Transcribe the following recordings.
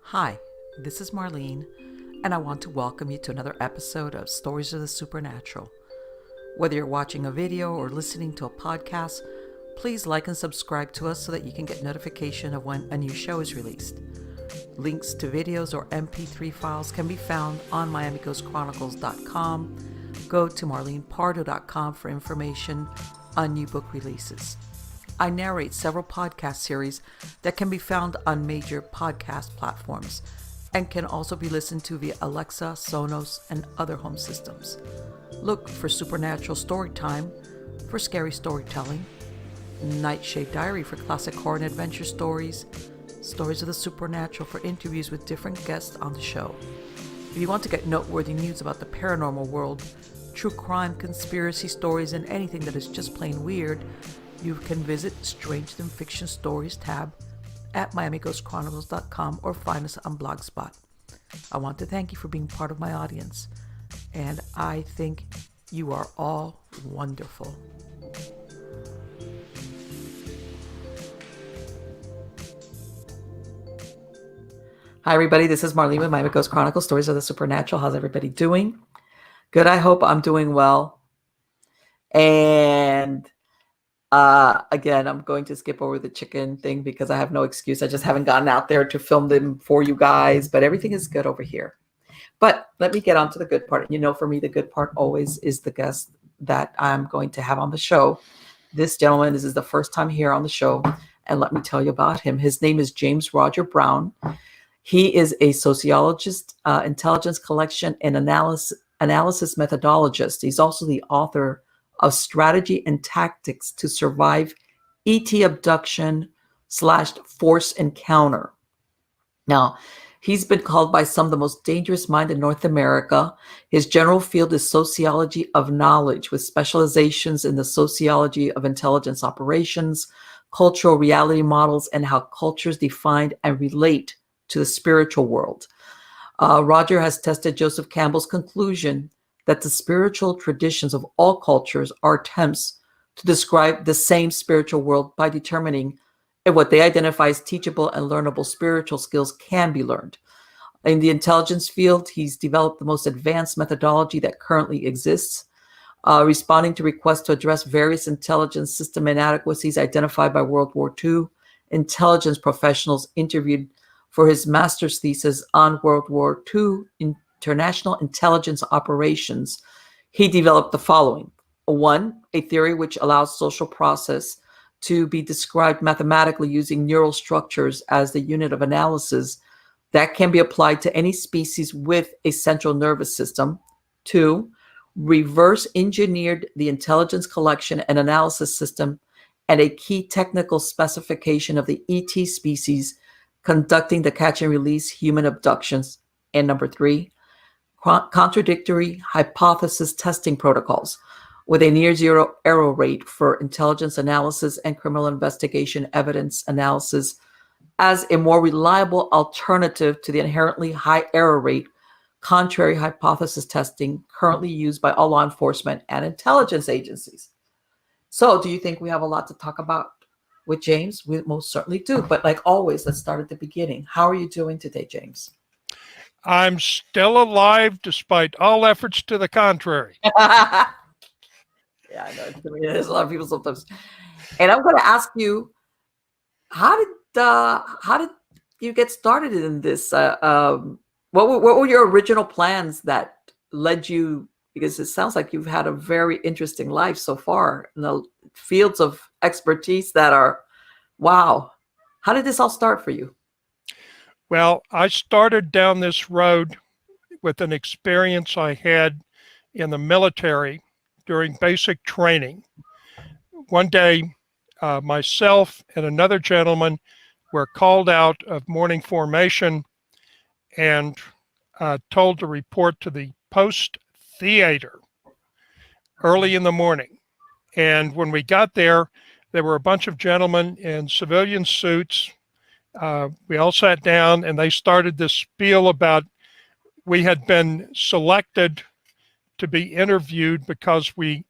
Hi, this is Marlene, and I want to welcome you to another episode of Stories of the Supernatural. Whether you're watching a video or listening to a podcast, please like and subscribe to us so that you can get notification of when a new show is released. Links to videos or MP3 files can be found on MiamiGhostChronicles.com. Go to MarlenePardo.com for information on new book releases. I narrate several podcast series that can be found on major podcast platforms and can also be listened to via Alexa, Sonos, and other home systems. Look for Supernatural Storytime for scary storytelling, Nightshade Diary for classic horror and adventure stories, Stories of the Supernatural for interviews with different guests on the show. If you want to get noteworthy news about the paranormal world, true crime, conspiracy stories, and anything that is just plain weird, you can visit Strange Than Fiction Stories tab at MiamiGhostChronicles.com or find us on Blogspot. I want to thank you for being part of my audience, and I think you are all wonderful. Hi everybody, this is Marlene with Miami Ghost Chronicles, Stories of the Supernatural. How's everybody doing? Good, I hope I'm doing well. And again, I'm going to skip over the chicken thing because I have no excuse. I just haven't gotten out there to film them for you guys, but everything is good over here. But let me get on to the good part. You know, for me, the good part always is the guest that I'm going to have on the show. This gentleman, this is the first time here on the show, and let me tell you about him. His name is James Roger Brown. He is a sociologist, intelligence collection, and analysis methodologist. He's also the author of Strategy and Tactics to Survive ET Abduction / Force Encounter. Now, he's been called by some the most dangerous mind in North America. His general field is sociology of knowledge, with specializations in the sociology of intelligence operations, cultural reality models, and how cultures define and relate to the spiritual world. Roger has tested Joseph Campbell's conclusion that the spiritual traditions of all cultures are attempts to describe the same spiritual world by determining if what they identify as teachable and learnable spiritual skills can be learned. In the intelligence field, he's developed the most advanced methodology that currently exists, responding to requests to address various intelligence system inadequacies identified by World War II. Intelligence professionals interviewed for his master's thesis on World War II international intelligence operations. He developed the following. One, a theory which allows social process to be described mathematically using neural structures as the unit of analysis that can be applied to any species with a central nervous system. Two, reverse engineered the intelligence collection and analysis system and a key technical specification of the ET species conducting the catch and release human abductions. And number three, contradictory hypothesis testing protocols with a near zero error rate for intelligence analysis and criminal investigation evidence analysis as a more reliable alternative to the inherently high error rate contrary hypothesis testing currently used by all law enforcement and intelligence agencies. So do you think we have a lot to talk about with James? We most certainly do. But like always, let's start at the beginning. How are you doing today, James? I'm still alive despite all efforts to the contrary. Yeah, I know. There's a lot of people sometimes. And I'm going to ask you, how did you get started in this? What were your original plans that led you? Because it sounds like you've had a very interesting life so far in the fields of expertise that are, wow. How did this all start for you? Well, I started down this road with an experience I had in the military during basic training. One day, myself and another gentleman were called out of morning formation and told to report to the post theater early in the morning. And when we got there were a bunch of gentlemen in civilian suits. We all sat down and they started this spiel about we had been selected to be interviewed because we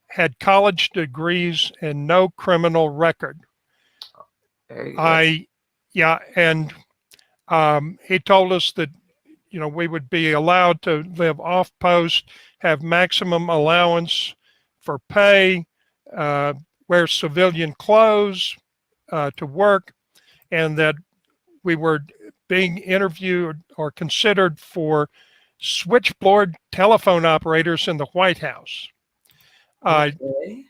had college degrees and no criminal record. And He told us that, we would be allowed to live off post, have maximum allowance for pay, wear civilian clothes to work, and that we were being interviewed or considered for switchboard telephone operators in the White House. Okay.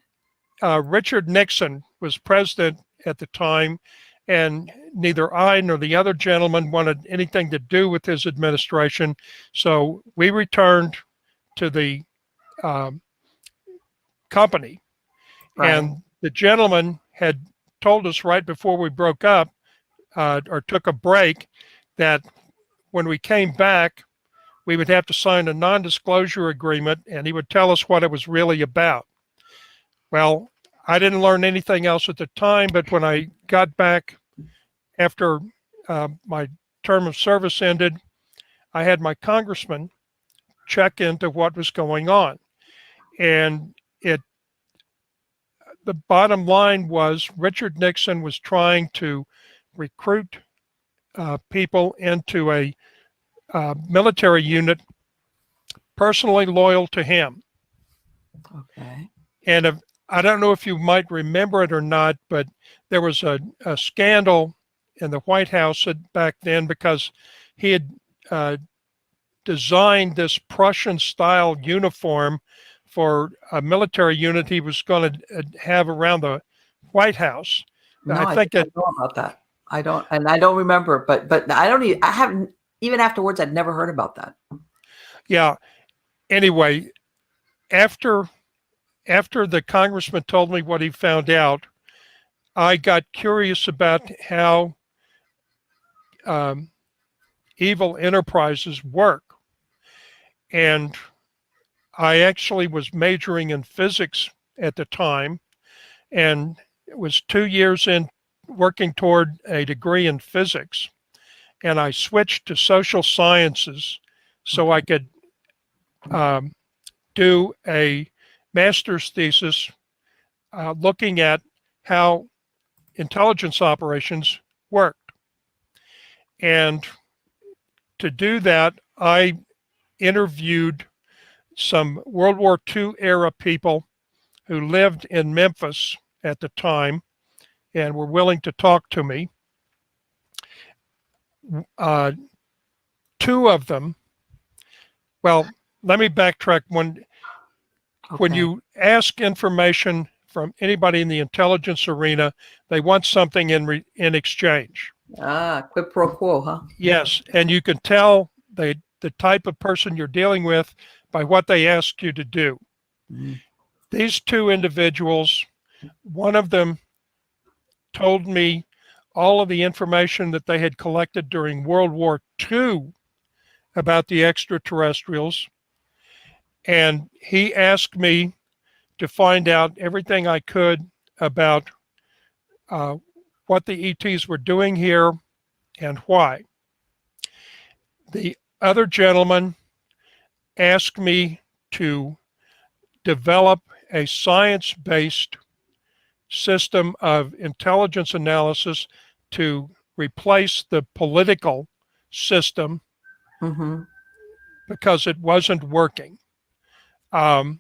Richard Nixon was president at the time, and neither I nor the other gentleman wanted anything to do with his administration. So we returned to the company. Right. And the gentleman had told us right before we broke up or took a break that when we came back, we would have to sign a non-disclosure agreement, and he would tell us what it was really about. Well, I didn't learn anything else at the time, but when I got back after my term of service ended, I had my congressman check into what was going on. And the bottom line was Richard Nixon was trying to recruit people into a military unit personally loyal to him. Okay. And I don't know if you might remember it or not, but there was a scandal in the White House back then because he had designed this Prussian-style uniform for a military unit he was going to have around the White House. No, I think I know about that. I don't remember, but I haven't, even afterwards, I'd never heard about that. Yeah. Anyway, after the congressman told me what he found out, I got curious about how evil enterprises work. And I actually was majoring in physics at the time, and it was 2 years in working toward a degree in physics. And I switched to social sciences so I could do a master's thesis looking at how intelligence operations worked. And to do that, I interviewed some World War II era people who lived in Memphis at the time and were willing to talk to me. Two of them, well, let me backtrack one. Okay. When you ask information from anybody in the intelligence arena, they want something in exchange. Quid pro quo, huh? Yes, and you can tell the type of person you're dealing with by what they ask you to do. Mm. These two individuals, one of them told me all of the information that they had collected during World War II about the extraterrestrials, and he asked me to find out everything I could about what the ETs were doing here and why. The other gentleman asked me to develop a science-based system of intelligence analysis to replace the political system because it wasn't working. The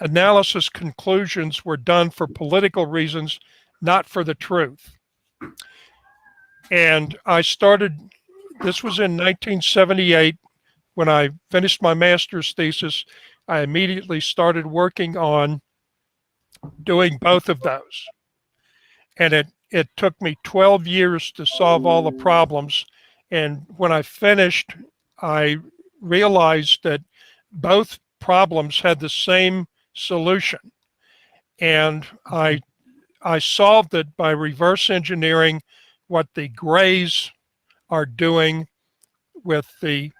analysis conclusions were done for political reasons, not for the truth. And I started, this was in 1978, when I finished my master's thesis. I immediately started working on doing both of those. And it took me 12 years to solve all the problems. And when I finished, I realized that both problems had the same solution. And I solved it by reverse engineering what the Greys are doing with the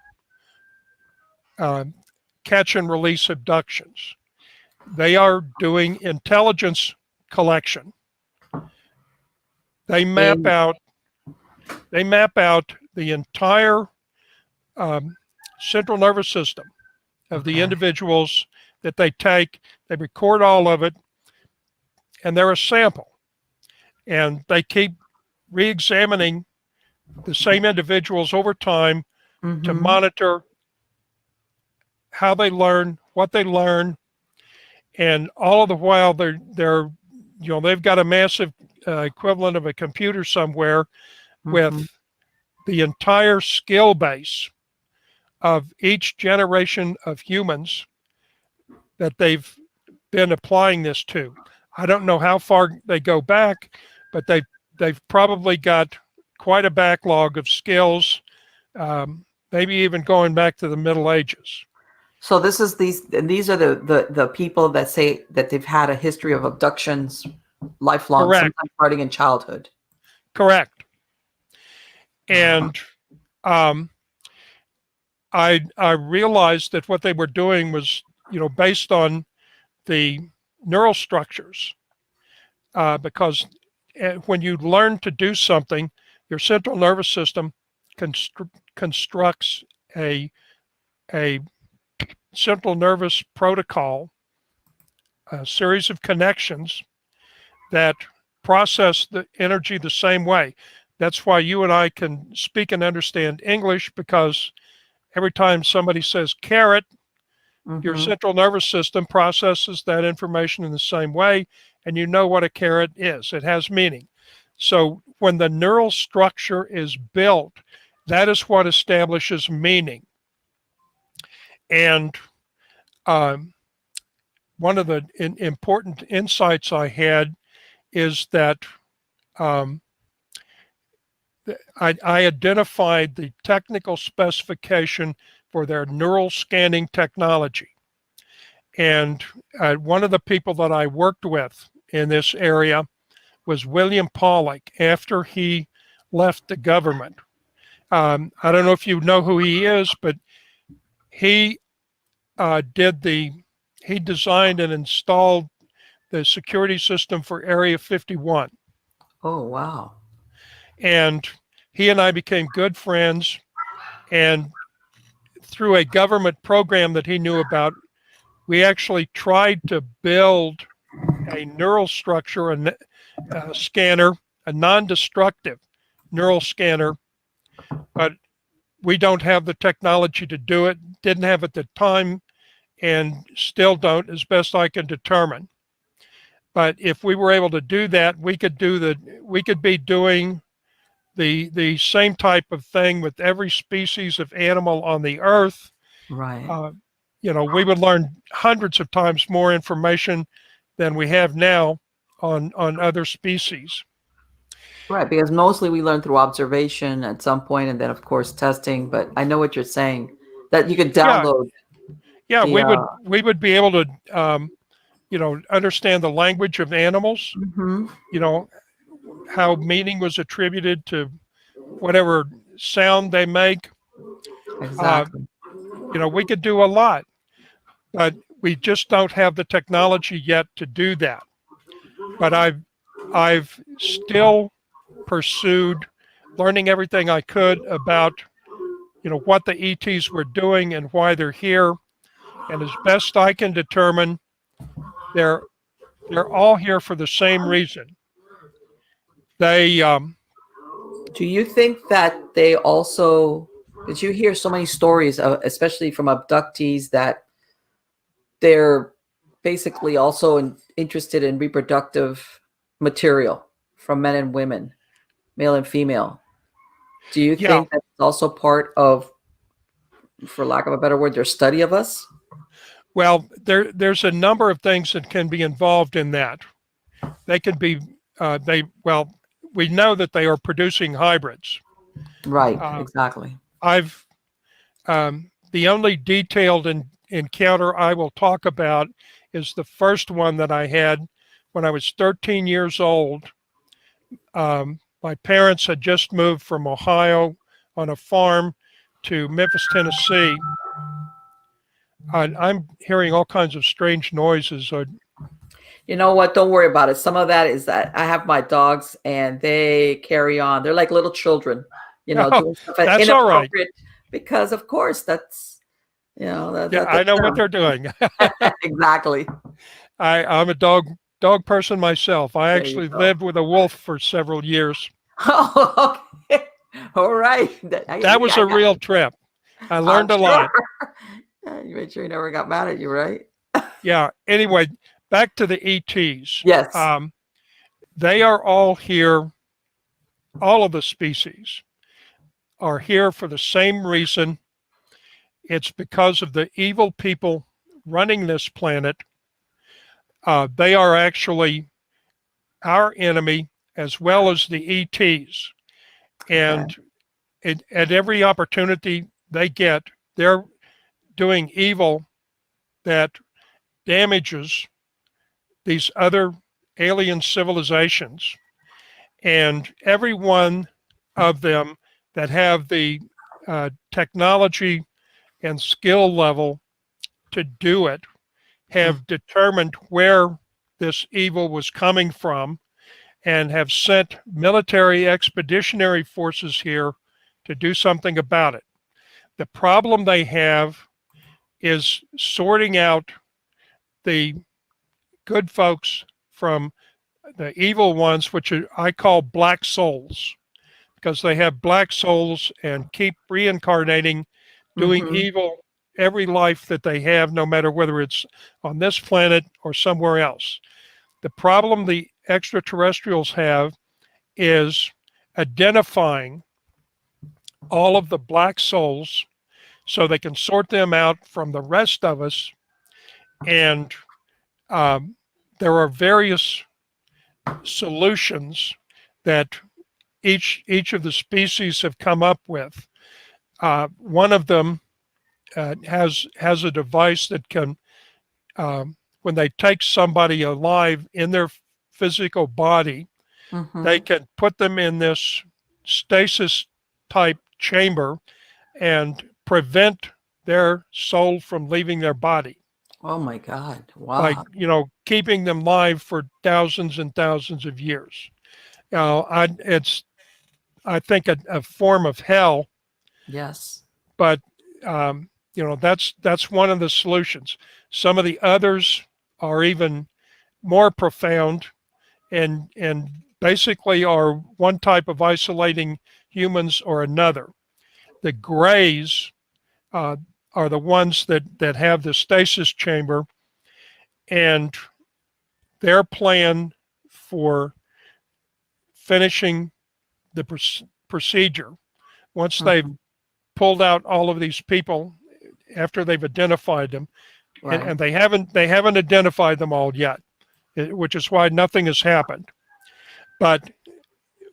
catch and release abductions. They are doing intelligence collection. They map out the entire central nervous system of the individuals that they take. They record all of it, and they're a sample. And they keep re-examining the same individuals over time to monitor how they learn, what they learn, and all the while they've got a massive equivalent of a computer somewhere with the entire skill base of each generation of humans that they've been applying this to. I don't know how far they go back, but they've probably got quite a backlog of skills, maybe even going back to the Middle Ages. So these are the people that say that they've had a history of abductions lifelong, Correct. sometimes starting in childhood. Correct. And I realized that what they were doing was, based on the neural structures, because when you learn to do something, your central nervous system constructs a central nervous protocol, a series of connections that process the energy the same way. That's why you and I can speak and understand English, because every time somebody says carrot, your central nervous system processes that information in the same way, and you know what a carrot is. It has meaning. So when the neural structure is built, that is what establishes meaning. And one of the important insights I had is that I identified the technical specification for their neural scanning technology. And one of the people that I worked with in this area was William Pollack after he left the government. I don't know if you know who he is, but he designed and installed the security system for Area 51. Oh, wow. And he and I became good friends, and through a government program that he knew about, we actually tried to build a neural structure, a scanner, a non-destructive neural scanner, but we don't have the technology to do it, didn't have at the time, and still don't, as best I can determine. But if we were able to do that, we could be doing the same type of thing with every species of animal on the earth. Right. We would learn hundreds of times more information than we have now on other species. Right, because mostly we learn through observation at some point, and then of course testing. But I know what you're saying, that you could download. Yeah, we would be able to understand the language of animals. How meaning was attributed to whatever sound they make. Exactly. We could do a lot, but we just don't have the technology yet to do that. But I've still pursued learning everything I could about what the ETs were doing and why they're here. And as best I can determine, they're all here for the same reason. They Do you think that they also, did you hear so many stories, especially from abductees, that they're basically also interested in reproductive material from men and women, male and female? Do you think that's also part of, for lack of a better word, their study of us? Well, there's a number of things that can be involved in that. They could be, we know that they are producing hybrids. Right, exactly. The only detailed encounter I will talk about is the first one that I had when I was 13 years old. My parents had just moved from Ohio on a farm to Memphis, Tennessee. I'm hearing all kinds of strange noises. You know what? Don't worry about it. Some of that is that I have my dogs and they carry on. They're like little children, doing stuff that's all right. Because of course that's, I know what they're doing. Exactly. I'm a dog person myself. I actually lived with a wolf for several years. Oh, okay. All right. That was a real trip. I learned a lot. You made sure he never got mad at you, right? Yeah. Anyway, back to the ETs. Yes. They are all here. All of the species are here for the same reason. It's because of the evil people running this planet. They are actually our enemy as well as the ETs. And at every opportunity they get, they're doing evil that damages these other alien civilizations. And every one of them that have the technology and skill level to do it have determined where this evil was coming from and have sent military expeditionary forces here to do something about it. The problem they have is sorting out the good folks from the evil ones, which I call black souls, because they have black souls and keep reincarnating, doing evil every life that they have, no matter whether it's on this planet or somewhere else. The problem the extraterrestrials have is identifying all of the black souls so they can sort them out from the rest of us. And there are various solutions that each of the species have come up with. One of them has a device that can, when they take somebody alive in their physical body, they can put them in this stasis type chamber and prevent their soul from leaving their body. Oh my God. Wow. Like, keeping them live for thousands and thousands of years. It's, I think, a form of hell. Yes. But, that's one of the solutions. Some of the others are even more profound and basically are one type of isolating humans or another. The grays are the ones that have the stasis chamber, and their plan for finishing the procedure, once they've pulled out all of these people, after they've identified them, Right. and they haven't identified them all yet, which is why nothing has happened. But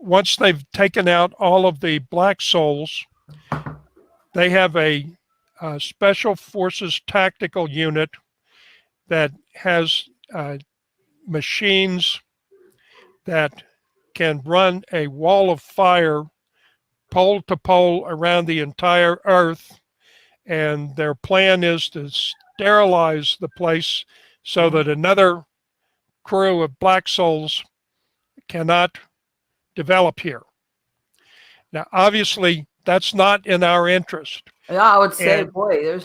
once they've taken out all of the black souls, they have a special forces tactical unit that has machines that can run a wall of fire pole to pole around the entire earth. And their plan is to sterilize the place so that another crew of black souls cannot develop here. Now, obviously, that's not in our interest. Yeah, I would say, boy,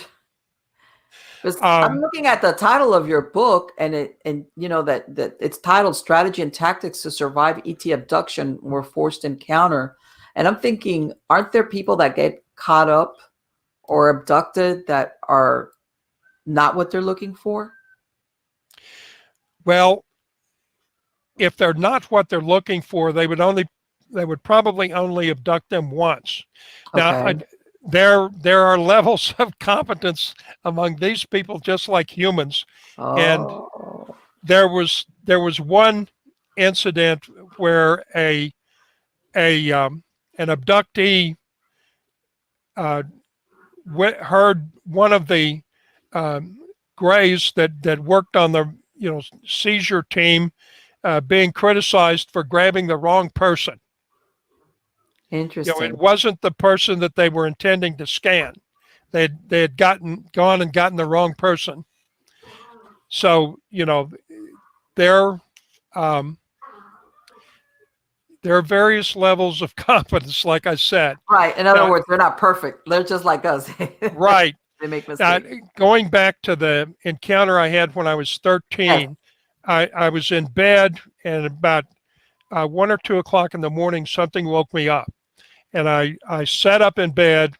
I'm looking at the title of your book, and that it's titled "Strategy and Tactics to Survive ET Abduction or Forced Encounter," and I'm thinking, aren't there people that get caught up or abducted that are not what they're looking for? Well, if they're not what they're looking for, they would probably only abduct them once. Okay. Now, there are levels of competence among these people, just like humans. And there was one incident where an abductee heard one of the grays that worked on the seizure team being criticized for grabbing the wrong person. Interesting. It wasn't the person that they were intending to scan. They had gone and gotten the wrong person. So there are various levels of competence, like I said. Right. In other words, they're not perfect. They're just like us. Right. They make mistakes. Going back to the encounter I had when I was 13, yes. I was in bed, and about 1 or 2 o'clock in the morning, something woke me up. And I sat up in bed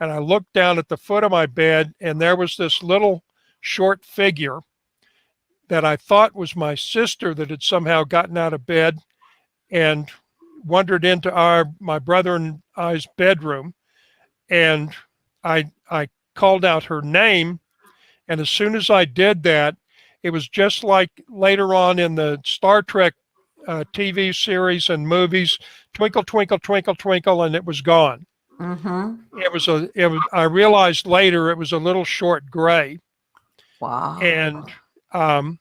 and I looked down at the foot of my bed, and there was this little short figure that I thought was my sister that had somehow gotten out of bed and wandered into my brother and I's bedroom. And I called out her name. And as soon as I did that, it was just like later on in the Star Trek TV series and movies, twinkle, twinkle, twinkle, twinkle, and it was gone. Mm-hmm. I realized later it was a little short gray. Wow. And,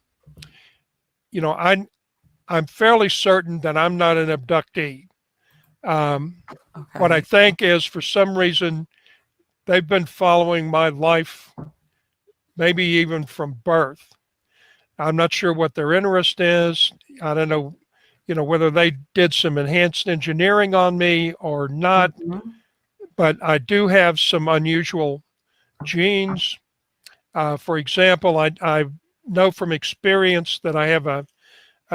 you know, I'm fairly certain that I'm not an abductee. What I think is, for some reason, they've been following my life, maybe even from birth. I'm not sure what their interest is. I don't know, whether they did some enhanced engineering on me or not, Mm-hmm. but I do have some unusual genes. For example, I know from experience that I have a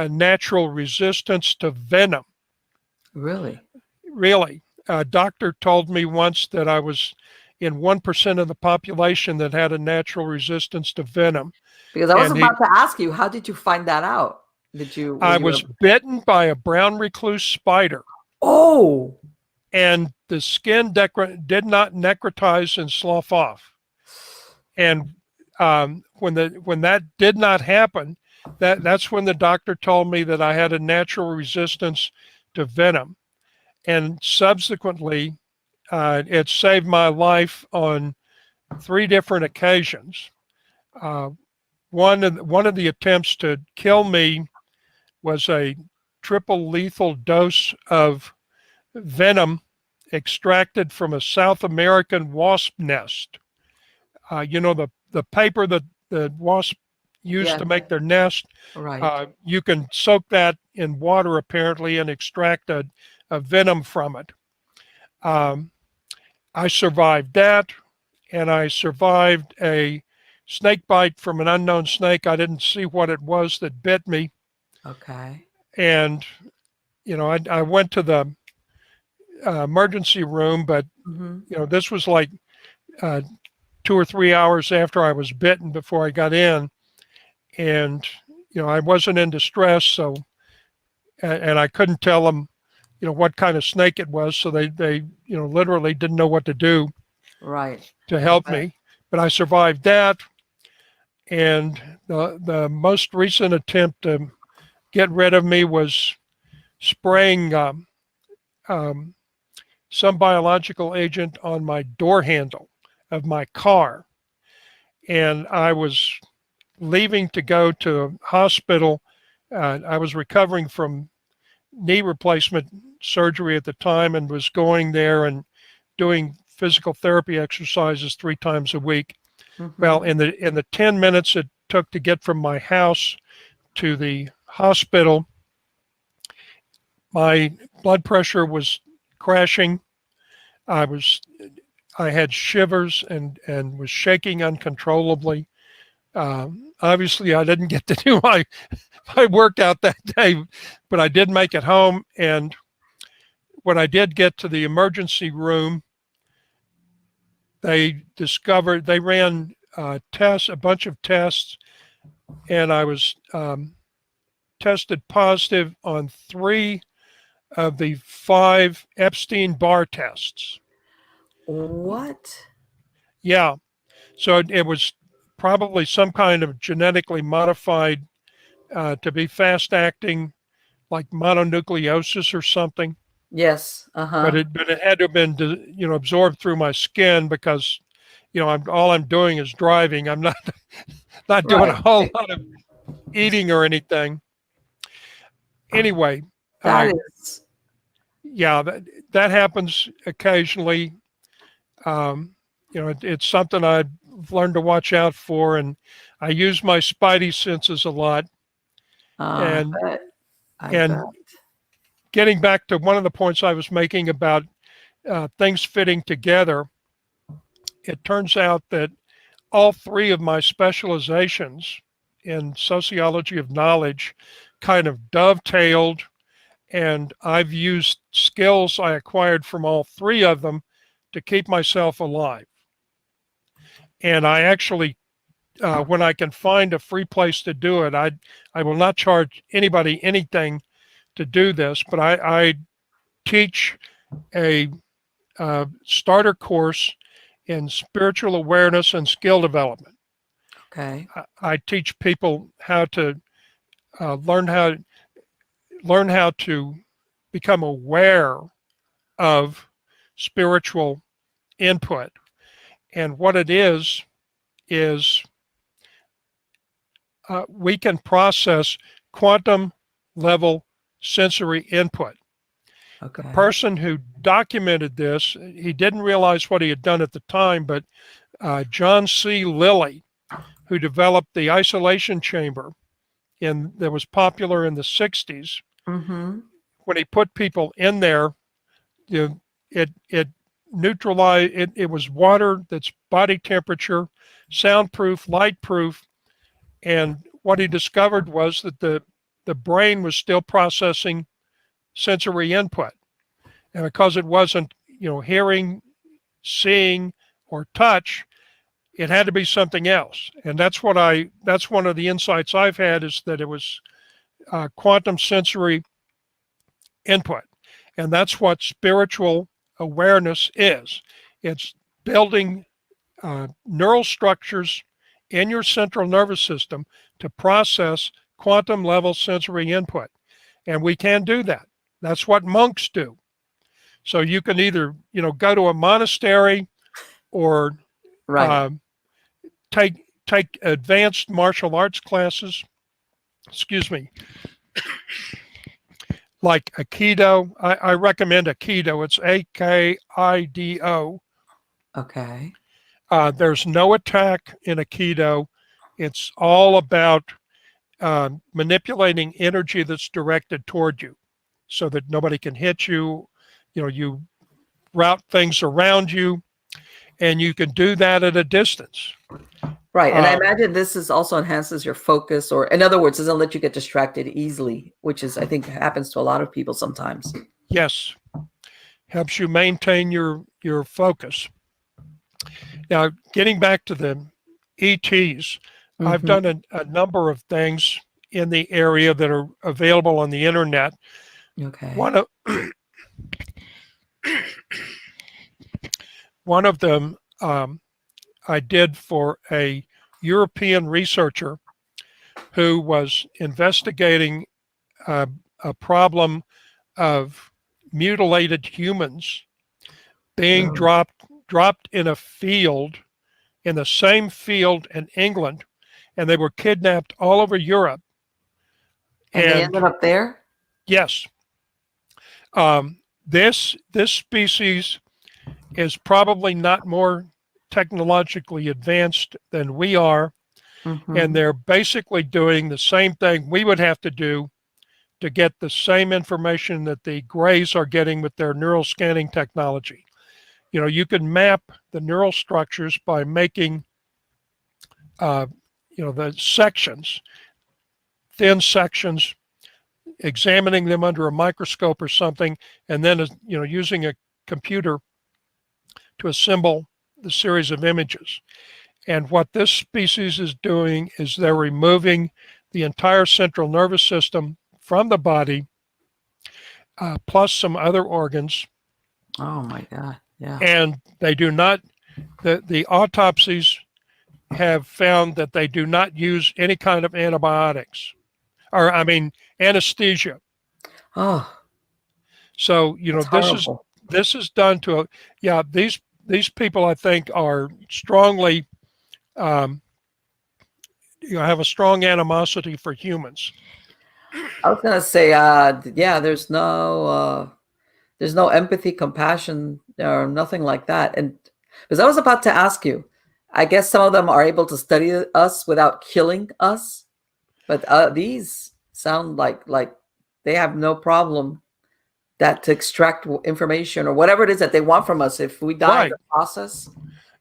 natural resistance to venom. Really? Really. A doctor told me once that I was in 1% of the population that had a natural resistance to venom. Because I was And about to ask you, how did you find that out? I was bitten by a brown recluse spider. Oh, And the skin did not necrotize and slough off. And when that did not happen, that's when the doctor told me that I had a natural resistance to venom. And subsequently, it saved my life on 3 different occasions. One of the attempts to kill me was a triple lethal dose of venom extracted from a South American wasp nest. The paper that the wasp used to make their nest. right. You can soak that in water apparently and extract a venom from it. I survived that, and I survived a snake bite from an unknown snake. I didn't see what it was that bit me. Okay. And, I went to the emergency room, but, Mm-hmm. this was like 2 or 3 hours after I was bitten before I got in. And, I wasn't in distress, so, and I couldn't tell them, what kind of snake it was. So they literally didn't know what to do Right. to help me. But I survived that. And the most recent attempt to get rid of me was spraying some biological agent on my door handle of my car. And I was leaving to go to a hospital. I was recovering from knee replacement surgery at the time and was going there and doing physical therapy exercises 3 times a week. Mm-hmm. Well, in the 10 minutes it took to get from my house to the hospital, my blood pressure was crashing. I had shivers and was shaking uncontrollably. Obviously, I didn't get to do my workout that day, but I did make it home. And when I did get to the emergency room, they ran a bunch of tests, and I was tested positive on 3 of the 5 Epstein-Barr tests. What? Yeah. So it was probably some kind of genetically modified to be fast acting, like mononucleosis or something. Yes. But it had to have been absorbed through my skin because all I'm doing is driving. I'm not doing a whole lot of eating or anything. Anyway, yeah, that happens occasionally. It's something I've learned to watch out for, and I use my spidey senses a lot. And getting back to one of the points I was making about things fitting together, it turns out that all 3 of my specializations in sociology of knowledge kind of dovetailed and I've used skills I acquired from all three of them to keep myself alive. And I actually, when I can find a free place to do it, I will not charge anybody anything to do this, but I teach a starter course in spiritual awareness and skill development. Okay. I teach people how to learn how to become aware of spiritual input. And what it is we can process quantum level sensory input. Okay. The person who documented this, he didn't realize what he had done at the time, but John C. Lilly, who developed the isolation chamber that was popular in the 60s, Mm-hmm. when he put people in there, it neutralized, it was water that's body temperature, soundproof, lightproof, and what he discovered was that the brain was still processing sensory input. And because it wasn't, hearing, seeing, or touch, it had to be something else. And that's one of the insights I've had, is that it was quantum sensory input. And that's what spiritual awareness is. It's building neural structures in your central nervous system to process quantum level sensory input. And we can do that. That's what monks do. So you can either, go to a monastery or Right. take advanced martial arts classes, like Aikido. I recommend Aikido. It's Akido. Okay. There's no attack in Aikido. It's all about manipulating energy that's directed toward you so that nobody can hit you. You route things around you, and you can do that at a distance. Right. And I imagine this also enhances your focus, or in other words, doesn't let you get distracted easily, which is, I think, happens to a lot of people sometimes. Yes. Helps you maintain your focus. Now, getting back to the ETs, I've done a number of things in the area that are available on the internet. Okay. One of them I did for a European researcher who was investigating a problem of mutilated humans being dropped in a field, in the same field in England, and they were kidnapped all over Europe. And they ended up there? Yes. This species is probably not more technologically advanced than we are, and they're basically doing the same thing we would have to do to get the same information that the Greys are getting with their neural scanning technology. You can map the neural structures by making, the sections, thin sections, examining them under a microscope or something, and then, using a computer to assemble the series of images. And what this species is doing is they're removing the entire central nervous system from the body, plus some other organs. Oh my God. Yeah. And they do not, the autopsies have found that they do not use any kind of antibiotics, or anesthesia. Oh. So, Horrible. this is done to these people, I think, are strongly, have a strong animosity for humans. I was gonna say, there's no empathy, compassion, or nothing like that. And because I was about to ask you, I guess some of them are able to study us without killing us, but these sound like they have no problem to extract information or whatever it is that they want from us if we die in the process.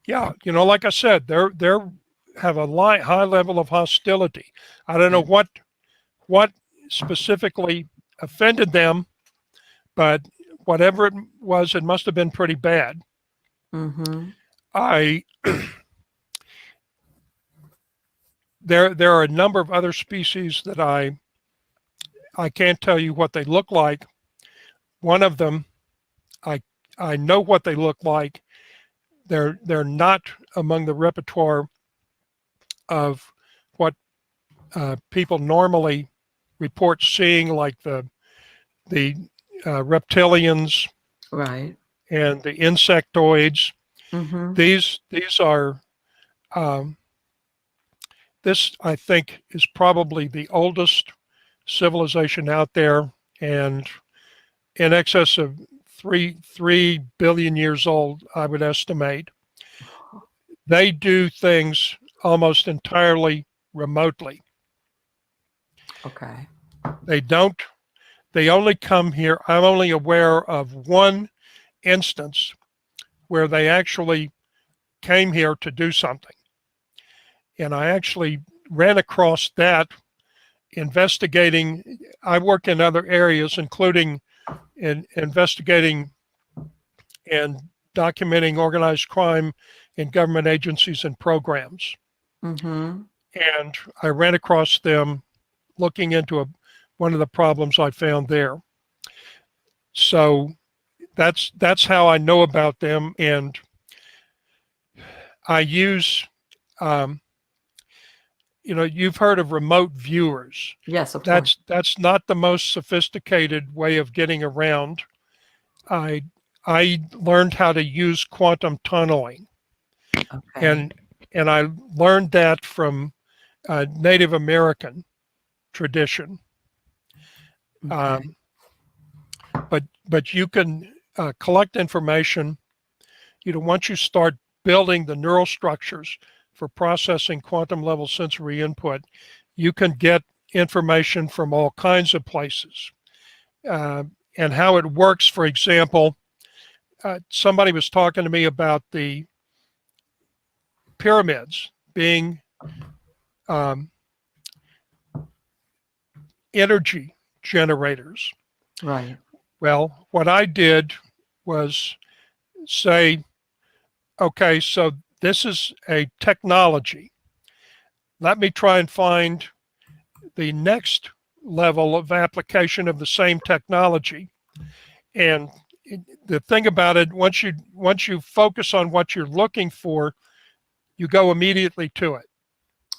Yeah, like I said, they're have a high level of hostility. I don't know what specifically offended them but whatever it was, it must have been pretty bad. Mm-hmm. I there are a number of other species that I can't tell you what they look like. One of them, I know what they look like. They're not among the repertoire of what people normally report seeing, like the reptilians Right. and the insectoids. Mm-hmm. These are this, I think, is probably the oldest civilization out there, and in excess of 3 billion years old, I would estimate. They do things almost entirely remotely. Okay. They only come here. I'm only aware of one instance where they actually came here to do something. And I actually ran across that investigating. I work in other areas, including in investigating and documenting organized crime in government agencies and programs. Mm-hmm. And I ran across them looking into one of the problems I found there. So that's how I know about them. And I use, you've heard of remote viewers. Yes, of course. That's not the most sophisticated way of getting around. I learned how to use quantum tunneling, Okay. and I learned that from Native American tradition. Okay. But you can collect information. Once you start building the neural structures for processing quantum level sensory input, you can get information from all kinds of places. And how it works, for example, somebody was talking to me about the pyramids being energy generators. Right. Well, what I did was say, okay, so this is a technology. Let me try and find the next level of application of the same technology. And the thing about it, once you focus on what you're looking for, you go immediately to it.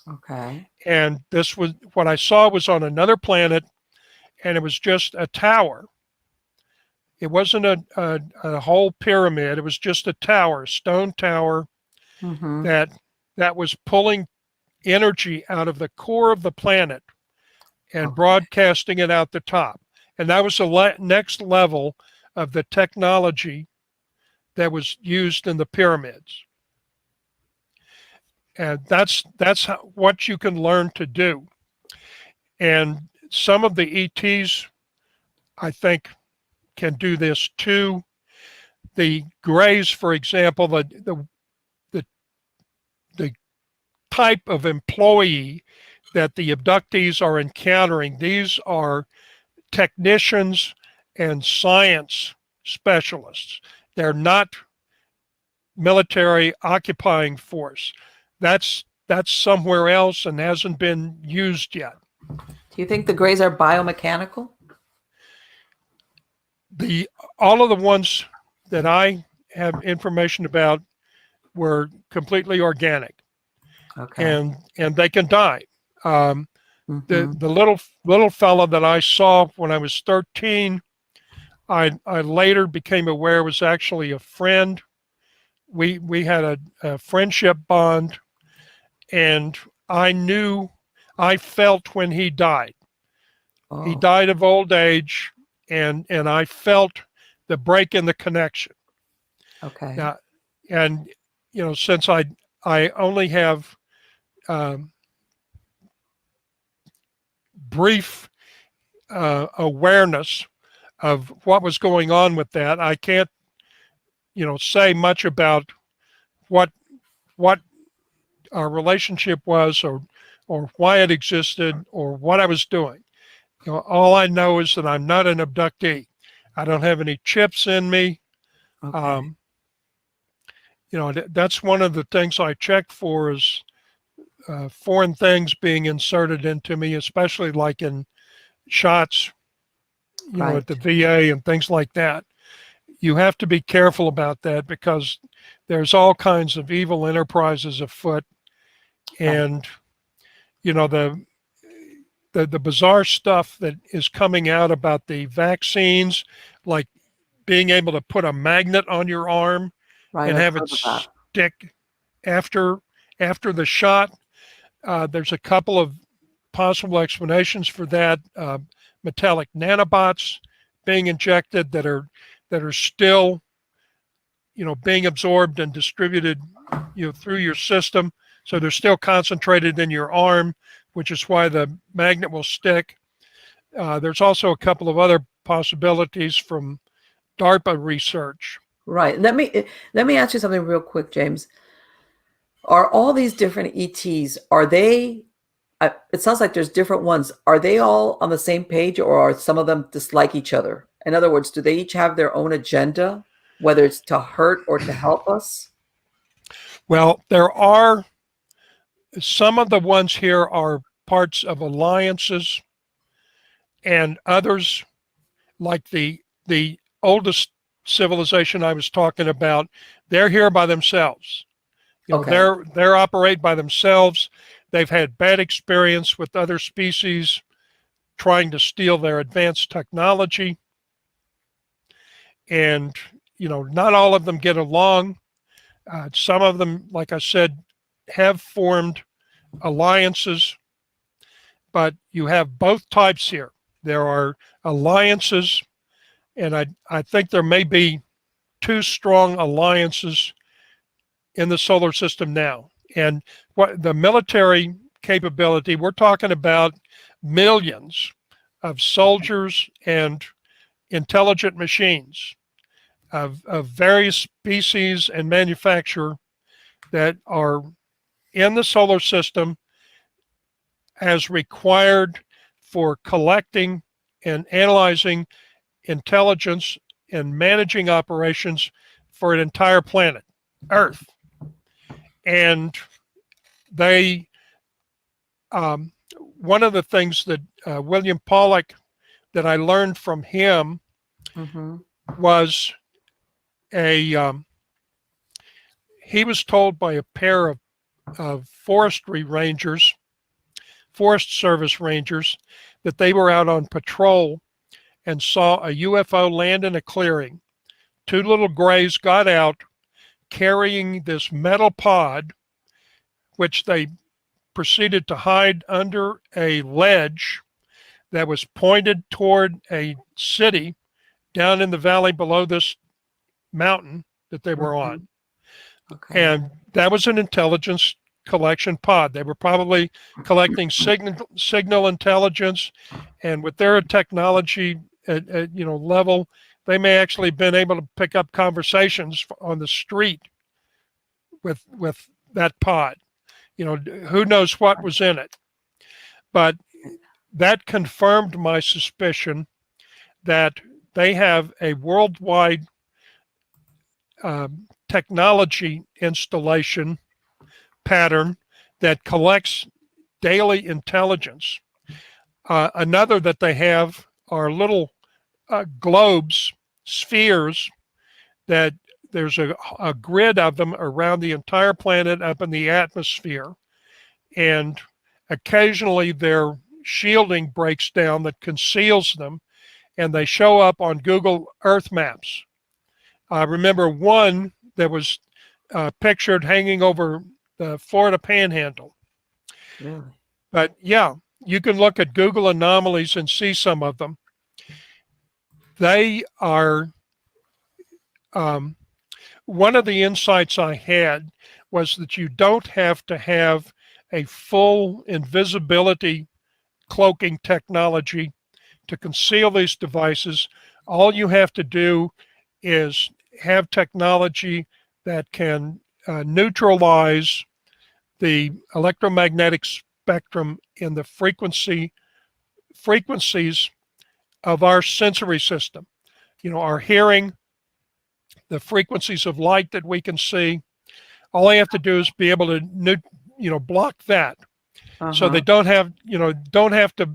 Okay. And this was what I saw was on another planet, and it was just a tower. It wasn't a whole pyramid. It was just a tower, stone tower Mm-hmm. that was pulling energy out of the core of the planet and Okay. broadcasting it out the top. And that was the next level of the technology that was used in the pyramids. And that's what you can learn to do. And some of the ETs, I think, can do this too. The Greys, for example, the type of employee that the abductees are encountering, these are technicians and science specialists. They're not military occupying force. That's somewhere else and hasn't been used yet. Do you think the Greys are biomechanical? All of the ones that I have information about were completely organic. Okay. And they can die. Mm-hmm. The little fella that I saw when I was 13, I later became aware was actually a friend. We had a friendship bond, and I felt when he died. Oh. He died of old age, and I felt the break in the connection. Okay. Now, and since I only have brief awareness of what was going on with that, I can't say much about what our relationship was, or why it existed, or what I was doing. All I know is that I'm not an abductee. I don't have any chips in me. Okay. That's one of the things I check for is foreign things being inserted into me, especially like in shots, at the Right. VA and things like that. You have to be careful about that because there's all kinds of evil enterprises afoot. Right. And, the bizarre stuff that is coming out about the vaccines, like being able to put a magnet on your arm Right. and I've have it heard of that. stick after the shot. There's a couple of possible explanations for that. Metallic nanobots being injected that are still being absorbed and distributed through your system, so they're still concentrated in your arm, which is why the magnet will stick. There's also a couple of other possibilities from DARPA research. Right. Let me ask you something real quick, James. Are all these different ETs, are they, it sounds like there's different ones. Are they all on the same page, or are some of them dislike each other? In other words, do they each have their own agenda, whether it's to hurt or to help us? Well, there are some of the ones here are parts of alliances, and others, like the oldest civilization I was talking about, they're here by themselves. Okay. They're operate by themselves. They've had bad experience with other species trying to steal their advanced technology, and not all of them get along. Some of them, like I said, have formed alliances, but you have both types here. There are alliances, and I think there may be two strong alliances in the solar system now. And what the military capability, we're talking about millions of soldiers and intelligent machines of various species and manufacture that are in the solar system as required for collecting and analyzing intelligence and managing operations for an entire planet, Earth. And they, one of the things that William Pollack, that I learned from him, was he was told by a pair of forestry rangers, Forest Service rangers, that they were out on patrol and saw a UFO land in a clearing. Two little grays got out carrying this metal pod, which they proceeded to hide under a ledge that was pointed toward a city down in the valley below this mountain that they were on. Okay. And that was an intelligence collection pod. They were probably collecting signal intelligence, and with their technology at level, they may actually been able to pick up conversations on the street with that pod. Who knows what was in it, but that confirmed my suspicion that they have a worldwide technology installation pattern that collects daily intelligence. Another that they have are little globes, spheres, that there's a grid of them around the entire planet up in the atmosphere. And occasionally their shielding breaks down that conceals them, and they show up on Google Earth maps. I remember one that was pictured hanging over the Florida Panhandle. Really? But yeah, you can look at Google anomalies and see some of them. They are, one of the insights I had was that you don't have to have a full invisibility cloaking technology to conceal these devices. All you have to do is have technology that can neutralize the electromagnetic spectrum in the frequencies of our sensory system. our hearing, the frequencies of light that we can see. All I have to do is be able to, block that. So they don't have to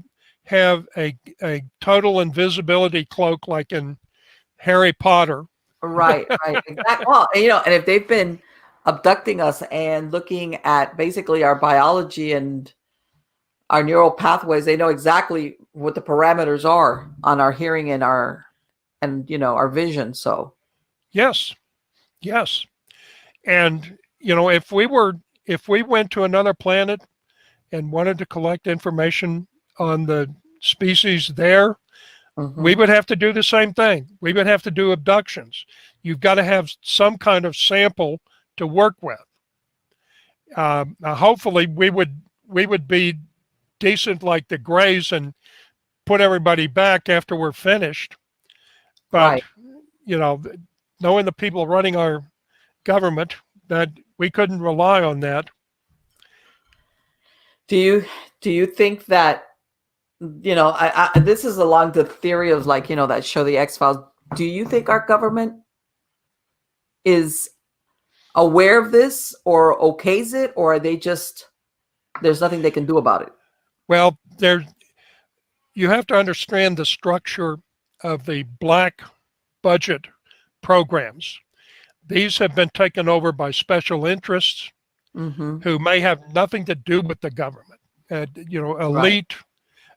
have a total invisibility cloak like in Harry Potter. Right, exactly. Well, and if they've been abducting us and looking at basically our biology and our neural pathways, they know exactly what the parameters are on our hearing and our vision. So yes. And if we went to another planet and wanted to collect information on the species there, we would have to do the same thing. We would have to do abductions. You've got to have some kind of sample to work with. Hopefully, we would be decent like the Greys and put everybody back after we're finished. But knowing the people running our government, that we couldn't rely on that. Do you think that this is along the theory of that show, The X-Files. Do you think our government is aware of this or okays it, or are they just, there's nothing they can do about it? Well, you have to understand the structure of the black budget programs. These have been taken over by special interests who may have nothing to do with the government.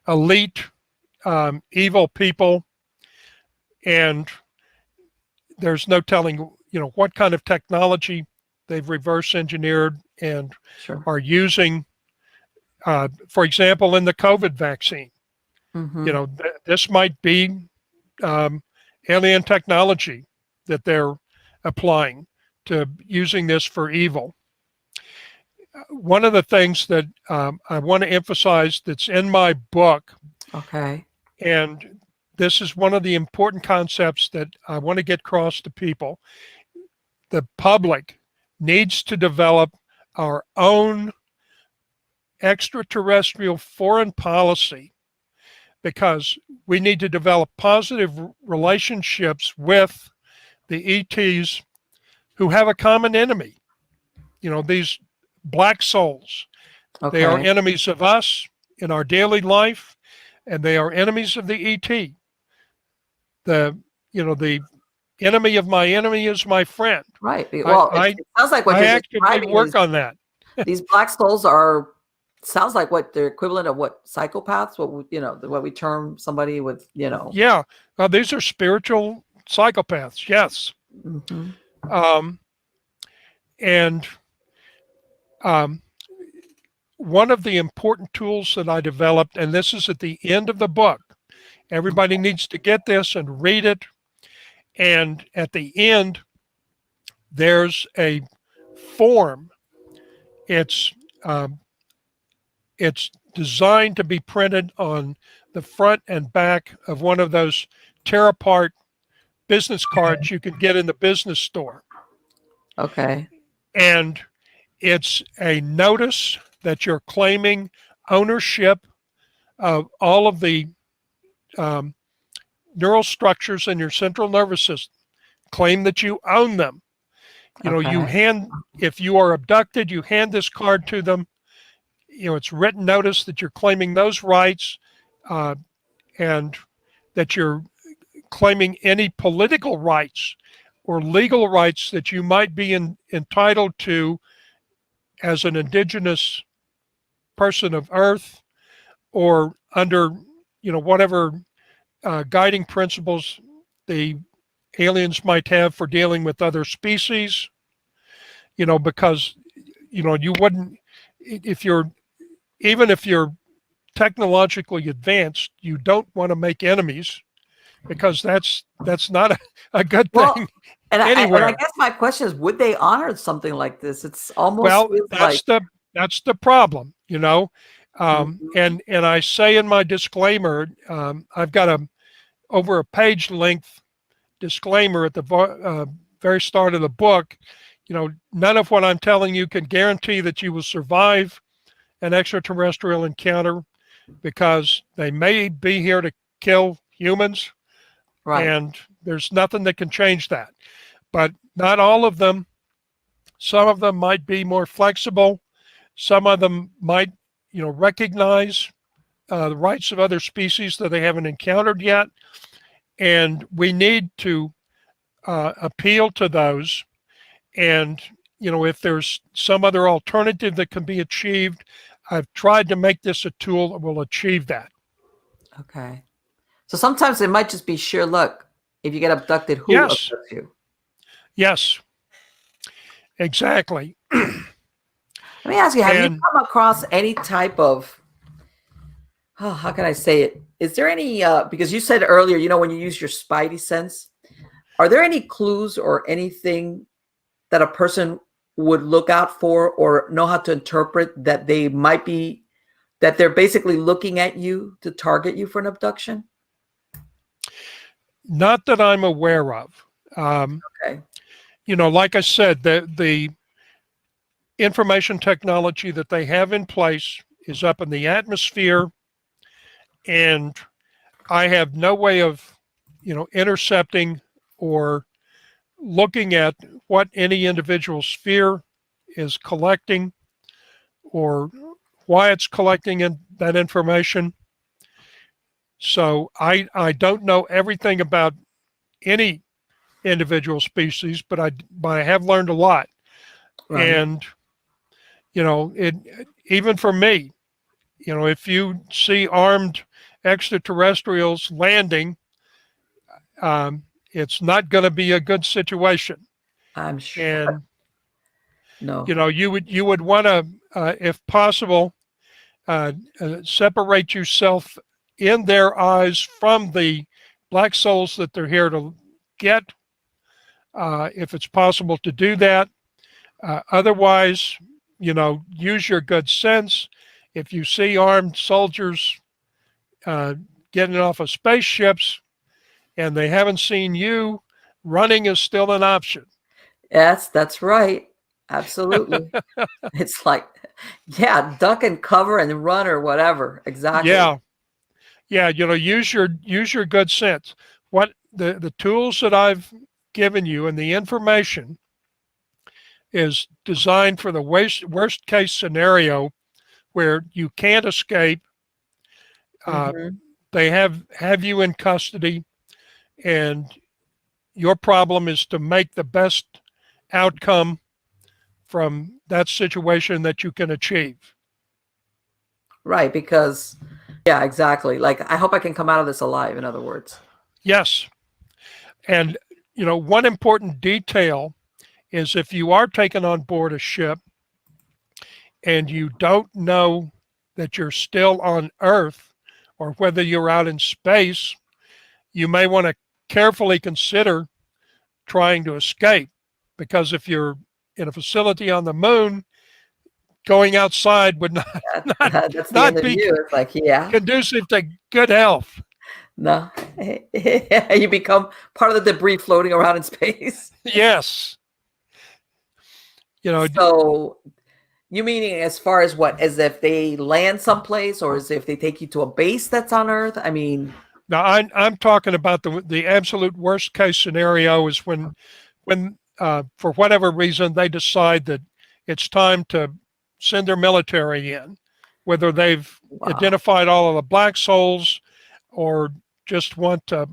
Elite, evil people, and there's no telling, what kind of technology they've reverse engineered and are using. For example, in the COVID vaccine, this might be alien technology that they're applying to using this for evil. One of the things that I want to emphasize that's in my book, and this is one of the important concepts that I want to get across to people, the public needs to develop our own extraterrestrial foreign policy, because we need to develop positive relationships with the ETs who have a common enemy. These black souls. They are enemies of us in our daily life, and they are enemies of the ET. The enemy of my enemy is my friend. Right. Well, it sounds like what I you're actively work on that. These black souls sounds like what the equivalent of what psychopaths, what we term somebody with, Yeah. These are spiritual psychopaths. Yes. One of the important tools that I developed, and this is at the end of the book, everybody needs to get this and read it. And at the end, there's a form. It's designed to be printed on the front and back of one of those tear apart business cards you can get in the business store. And it's a notice that you're claiming ownership of all of the neural structures in your central nervous system. Claim that you own them. If you are abducted, you hand this card to them. It's written notice that you're claiming those rights, and that you're claiming any political rights or legal rights that you might be entitled to as an indigenous person of Earth, or under, whatever guiding principles the aliens might have for dealing with other species, because, you wouldn't, even if you're technologically advanced, you don't want to make enemies, because that's not a good thing. Anywhere. I guess my question is, would they honor something like this? It's almost that's the problem, and I say in my disclaimer, I've got over a page length disclaimer at the very start of the book. None of what I'm telling you can guarantee that you will survive an extraterrestrial encounter, because they may be here to kill humans. And There's nothing that can change that. But not all of them. Some of them might be more flexible. Some of them might, recognize the rights of other species that they haven't encountered yet. And we need to appeal to those. And, if there's some other alternative that can be achieved, I've tried to make this a tool that will achieve that. Okay. So sometimes it might just be sheer luck. If you get abducted, who Yes. abducts you? Yes, exactly. Let me ask you, have you come across any type of, how can I say it? Is there any, because you said earlier, when you use your spidey sense, are there any clues or anything that a person would look out for or know how to interpret that they might be, that they're basically looking at you to target you for an abduction? Not that I'm aware of. Okay. Like I said, the information technology that they have in place is up in the atmosphere, and I have no way of, intercepting or looking at what any individual sphere is collecting or why it's collecting that information. So I don't know everything about any individual species, but I have learned a lot. Right. And, even for me, if you see armed extraterrestrials landing, it's not going to be a good situation. I'm sure. And no. you would want to, if possible, separate yourself in their eyes from the black souls that they're here to get, if it's possible to do that. Otherwise, use your good sense. If you see armed soldiers getting off of spaceships and they haven't seen you, running is still an option. Yes, that's right. Absolutely. It's like, duck and cover and run or whatever. Exactly. Yeah. Use your good sense. What the tools that I've given you and the information is designed for the worst case scenario where you can't escape. They have you in custody, and your problem is to make the best outcome from that situation that you can achieve. Right, because, yeah, exactly. Like, I hope I can come out of this alive, in other words. Yes. And, one important detail is if you are taken on board a ship and you don't know that you're still on Earth or whether you're out in space, you may want to carefully consider trying to escape, because if you're in a facility on the moon, going outside would not be It's like, conducive to good health. No, you become part of the debris floating around in space. Yes. So you meaning as far as what, as if they land someplace or as if they take you to a base that's on Earth? I mean, now I'm talking about the absolute worst case scenario is when for whatever reason they decide that it's time to send their military in, whether they've identified all of the black souls or just want to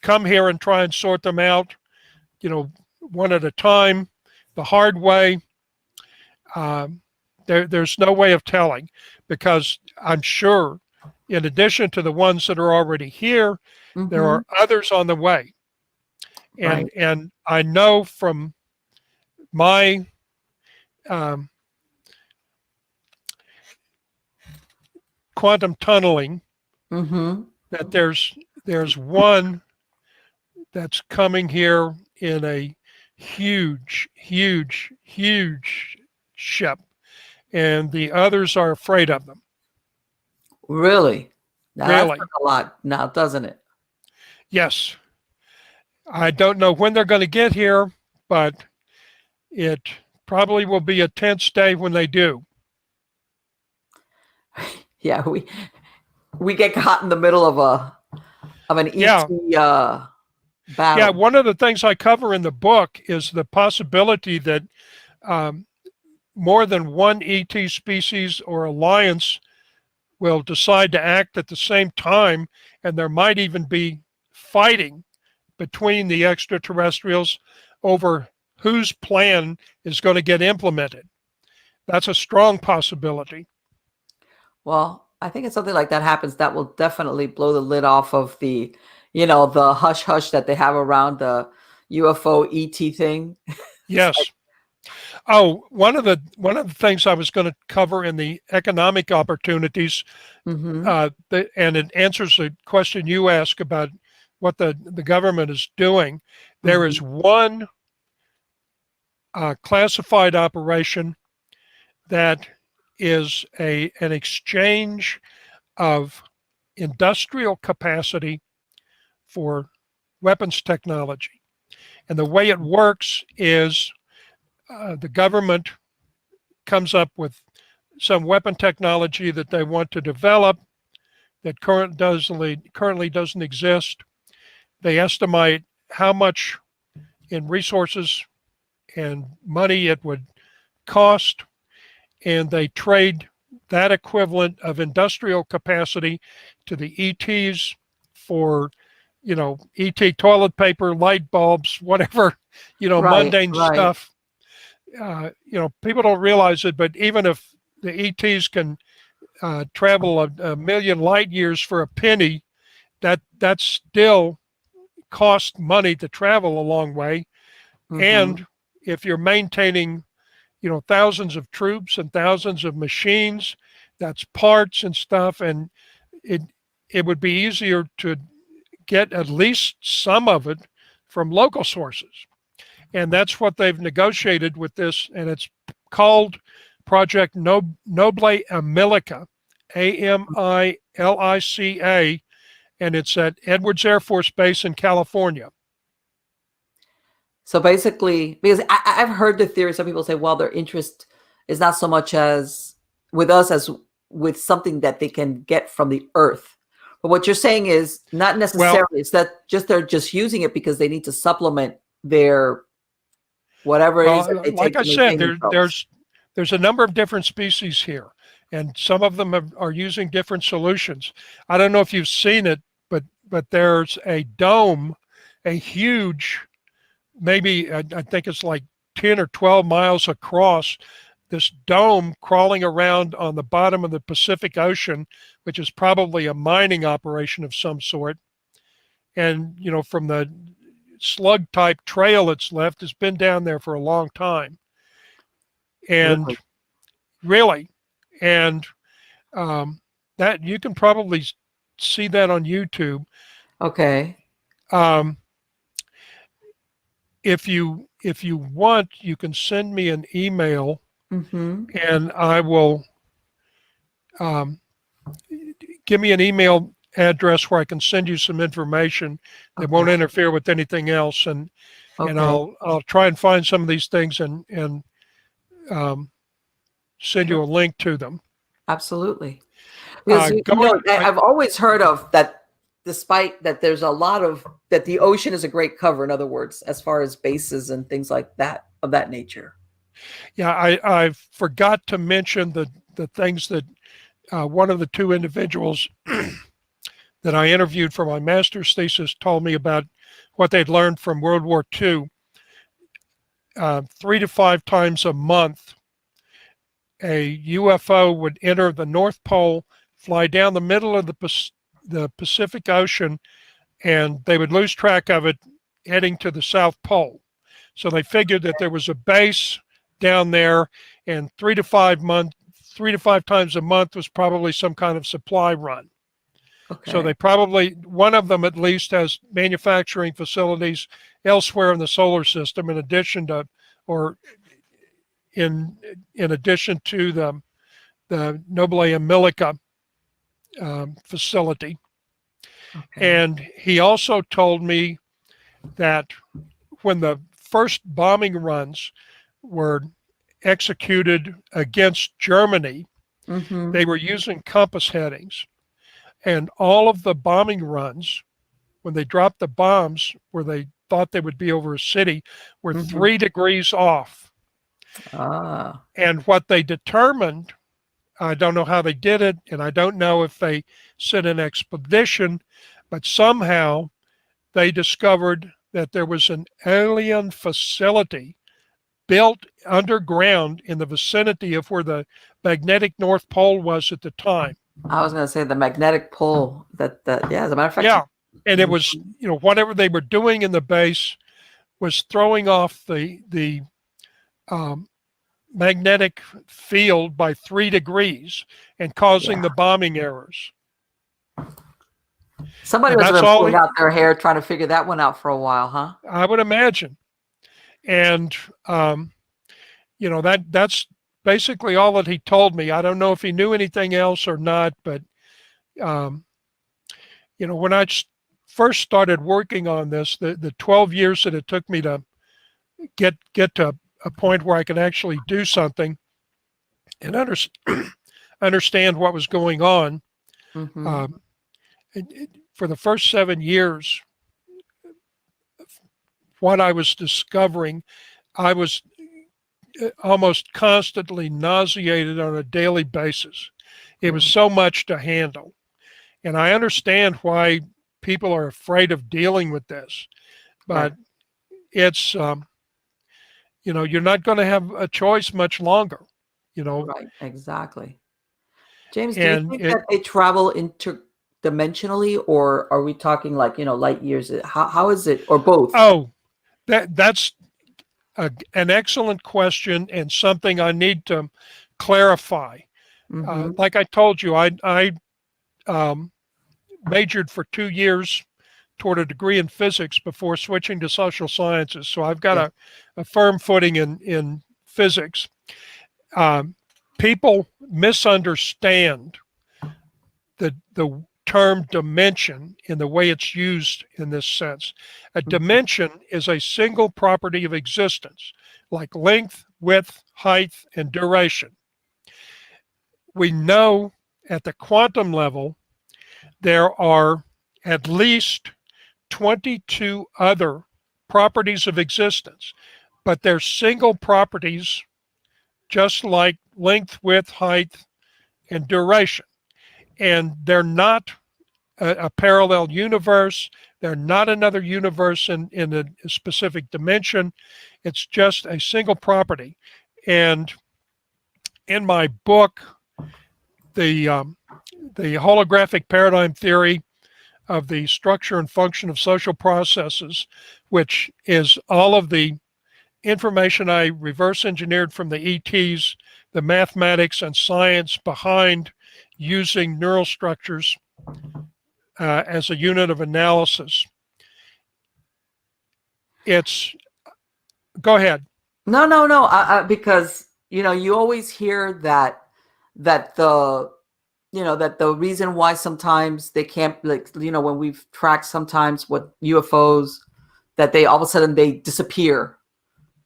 come here and try and sort them out, one at a time, the hard way. There's no way of telling, because I'm sure in addition to the ones that are already here, there are others on the way. And I know from my quantum tunneling that there's one that's coming here in a huge ship, and the others are afraid of them. Really? Now, really? That's a lot now, doesn't it? Yes. I don't know when they're going to get here, but it probably will be a tense day when they do. Yeah, we get caught in the middle of of an Yeah. ET Yeah. battle. One of the things I cover in the book is the possibility that um, more than one ET species or alliance will decide to act at the same time, and there might even be fighting between the extraterrestrials over whose plan is going to get implemented. That's a strong possibility. Well, I think if something like that happens, that will definitely blow the lid off of the, the hush hush that they have around the UFO ET thing. Yes. Oh, one of the things I was going to cover in the economic opportunities, Mm-hmm. and it answers the question you asked about what the government is doing. There Mm-hmm. is one classified operation that is an exchange of industrial capacity for weapons technology. And the way it works is the government comes up with some weapon technology that they want to develop that currently doesn't exist. They estimate how much in resources and money it would cost, and they trade that equivalent of industrial capacity to the ETs for, ET toilet paper, light bulbs, whatever, Right, mundane right. stuff. People don't realize it, but even if the ETs can travel a million light years for a penny, that still costs money to travel a long way. Mm-hmm. And if you're maintaining, thousands of troops and thousands of machines, that's parts and stuff, and it it would be easier to get at least some of it from local sources. And that's what they've negotiated with this, and it's called Project Noble Amilica, Amilica, and it's at Edwards Air Force Base in California. So basically, because I've heard the theory, some people say, well, their interest is not so much as with us as with something that they can get from the earth. But what you're saying is not Well, necessarily, it's that just they're just using it because they need to supplement their whatever it is that they like take I to said, maintain themselves. there's a number of different species here, and some of them are using different solutions. I don't know if you've seen it, but there's a dome, a huge, maybe I think it's like 10 or 12 miles across, this dome crawling around on the bottom of the Pacific Ocean, which is probably a mining operation of some sort. And, from the slug type trail it's left, has been down there for a long time. And Really? really, and that you can probably see that on YouTube. Okay. Um, if you want, you can send me an email, Mm-hmm. and I will um, give me an email address where I can send you some information that won't Okay. interfere with anything else, and Okay. I'll try and find some of these things and um, send you Sure. a link to them. Absolutely. Because Going, I've always heard of that, despite that there's a lot of that the ocean is a great cover, in other words, as far as bases and things like that of that nature. yeah, I forgot to mention the things that one of the two individuals that I interviewed for my master's thesis told me about what they'd learned from World War II. 3 to 5 times a month, a UFO would enter the North Pole, fly down the middle of the Pacific Ocean, and they would lose track of it heading to the South Pole. So they figured that there was a base down there, and 3 to 5 times a month was probably some kind of supply run. So Okay. they probably, one of them at least, has manufacturing facilities elsewhere in the solar system, in addition to, or in addition to the Noble Amilica facility. Okay. And he also told me that when the first bombing runs were executed against Germany, Mm-hmm. they were using compass headings. And all of the bombing runs when they dropped the bombs where they thought they would be over a city were Mhm. 3 degrees off. Ah. And what they determined, I don't know how they did it, and I don't know if they sent an expedition, but somehow they discovered that there was an alien facility built underground in the vicinity of where the magnetic North Pole was at the time. I was going to say the magnetic pull that yeah, as a matter of fact. Yeah. And it was, whatever they were doing in the base was throwing off the magnetic field by 3 degrees and causing the bombing errors. Somebody must have been pulling out their hair trying to figure that one out for a while, huh? I would imagine. And, that's basically all that he told me. I don't know if he knew anything else or not, but, when I first started working on this, the 12 years that it took me to get to a point where I could actually do something and understand what was going on, for the first 7 years, what I was discovering, I was almost constantly nauseated on a daily basis. It was so much to handle. And I understand why people are afraid of dealing with this, but it's, you're not going to have a choice much longer, Right, exactly. James, do you And think that they travel interdimensionally, or are we talking like, light years? How is it, or both? Oh, that's an excellent question and something I need to clarify. Like I told you, I majored for 2 years toward a degree in physics before switching to social sciences. So I've got a firm footing in physics. People misunderstand the term dimension in the way it's used in this sense. A dimension is a single property of existence, like length, width, height, and duration. We know at the quantum level there are at least 22 other properties of existence, but they're single properties just like length, width, height, and duration. And they're not a parallel universe. They're not another universe in a specific dimension. It's just a single property. And in my book, the holographic paradigm theory of the structure and function of social processes, which is all of the information I reverse engineered from the ETs, the mathematics and science behind using neural structures as a unit of analysis. Go ahead. No. Because, you always hear that the reason why sometimes they can't, when we've tracked sometimes what UFOs, that they all of a sudden they disappear,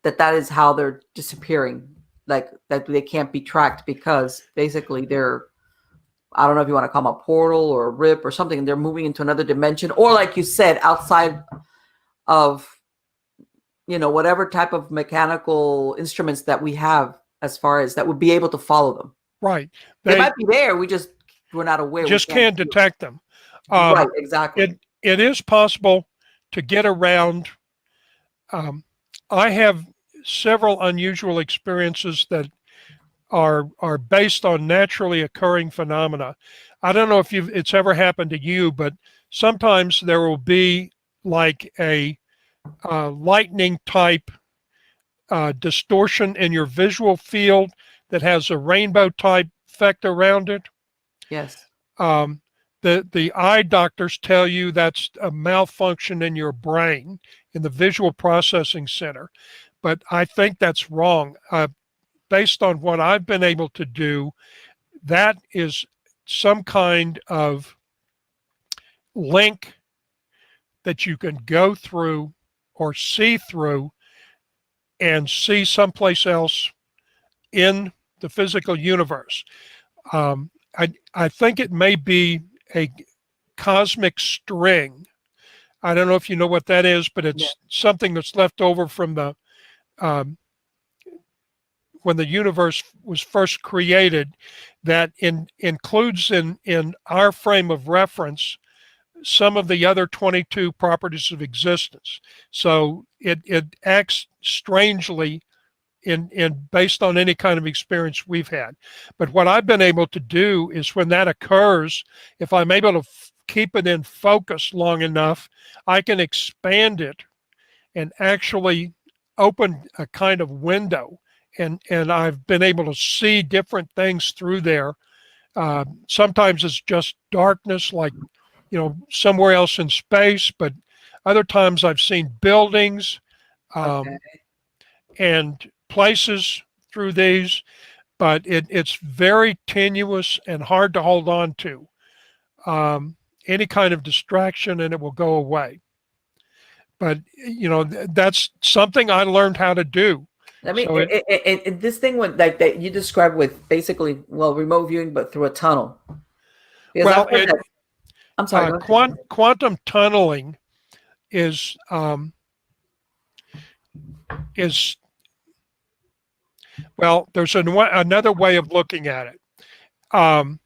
that is how they're disappearing, like that they can't be tracked because basically they're, I don't know if you want to call them a portal or a rip or something, and they're moving into another dimension, or like you said, outside of, whatever type of mechanical instruments that we have as far as that would be able to follow them. Right. They might be there. We're not aware. Just can't detect them. Right, exactly. It is possible to get around. I have several unusual experiences that are based on naturally occurring phenomena. I don't know if it's ever happened to you, but sometimes there will be like a lightning type distortion in your visual field that has a rainbow type effect around it. Yes. The eye doctors tell you that's a malfunction in your brain, in the visual processing center. But I think that's wrong. Based on what I've been able to do, that is some kind of link that you can go through or see through and see someplace else in the physical universe. I think it may be a cosmic string I don't know if you know what that is, but Yeah. it's something that's left over from the um, when the universe was first created, that includes in our frame of reference some of the other 22 properties of existence. So it acts strangely in based on any kind of experience we've had. But what I've been able to do is when that occurs, if I'm able to keep it in focus long enough, I can expand it and actually open a kind of window. And I've been able to see different things through there. Sometimes it's just darkness, like, somewhere else in space, but other times I've seen buildings Okay. and places through these, but it's very tenuous and hard to hold on to. Any kind of distraction and it will go away. But, that's something I learned how to do. I mean, So this thing with like that you described with basically, well, remote viewing, but through a tunnel. Because I've well, heard that. I'm sorry. Go ahead. quantum tunneling is is well, there's another way of looking at it. Um,